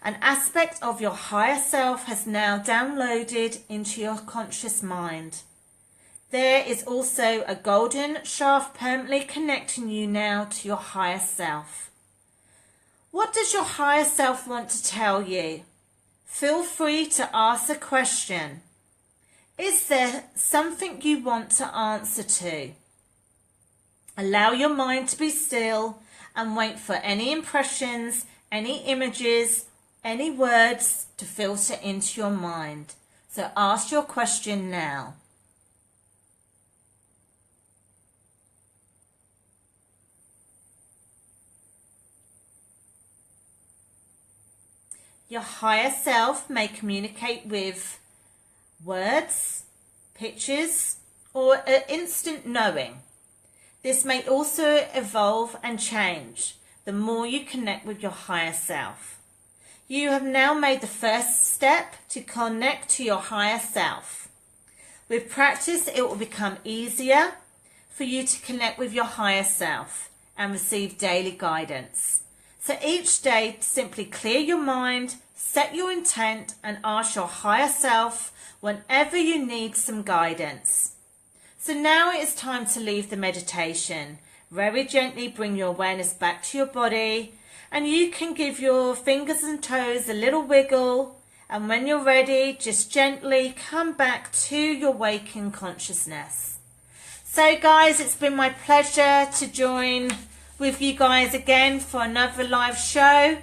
An aspect of your higher self has now downloaded into your conscious mind. There is also a golden shaft permanently connecting you now to your higher self. What does your higher self want to tell you? Feel free to ask a question. Is there something you want to answer to? Allow your mind to be still and wait for any impressions, any images, any words to filter into your mind. So ask your question now. Your higher self may communicate with words, pictures, or an instant knowing. This may also evolve and change the more you connect with your higher self. You have now made the first step to connect to your higher self. With practice, it will become easier for you to connect with your higher self and receive daily guidance. So each day, simply clear your mind, set your intent, and ask your higher self whenever you need some guidance. So now it is time to leave the meditation. Very gently bring your awareness back to your body, and you can give your fingers and toes a little wiggle And when you're ready, just gently come back to your waking consciousness. So guys, it's been my pleasure to join with you guys again for another live show.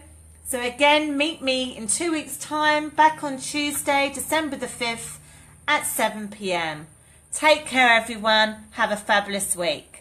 So again, meet me in 2 weeks' time, back on Tuesday, December the 5th at 7 p.m. Take care, everyone. Have a fabulous week.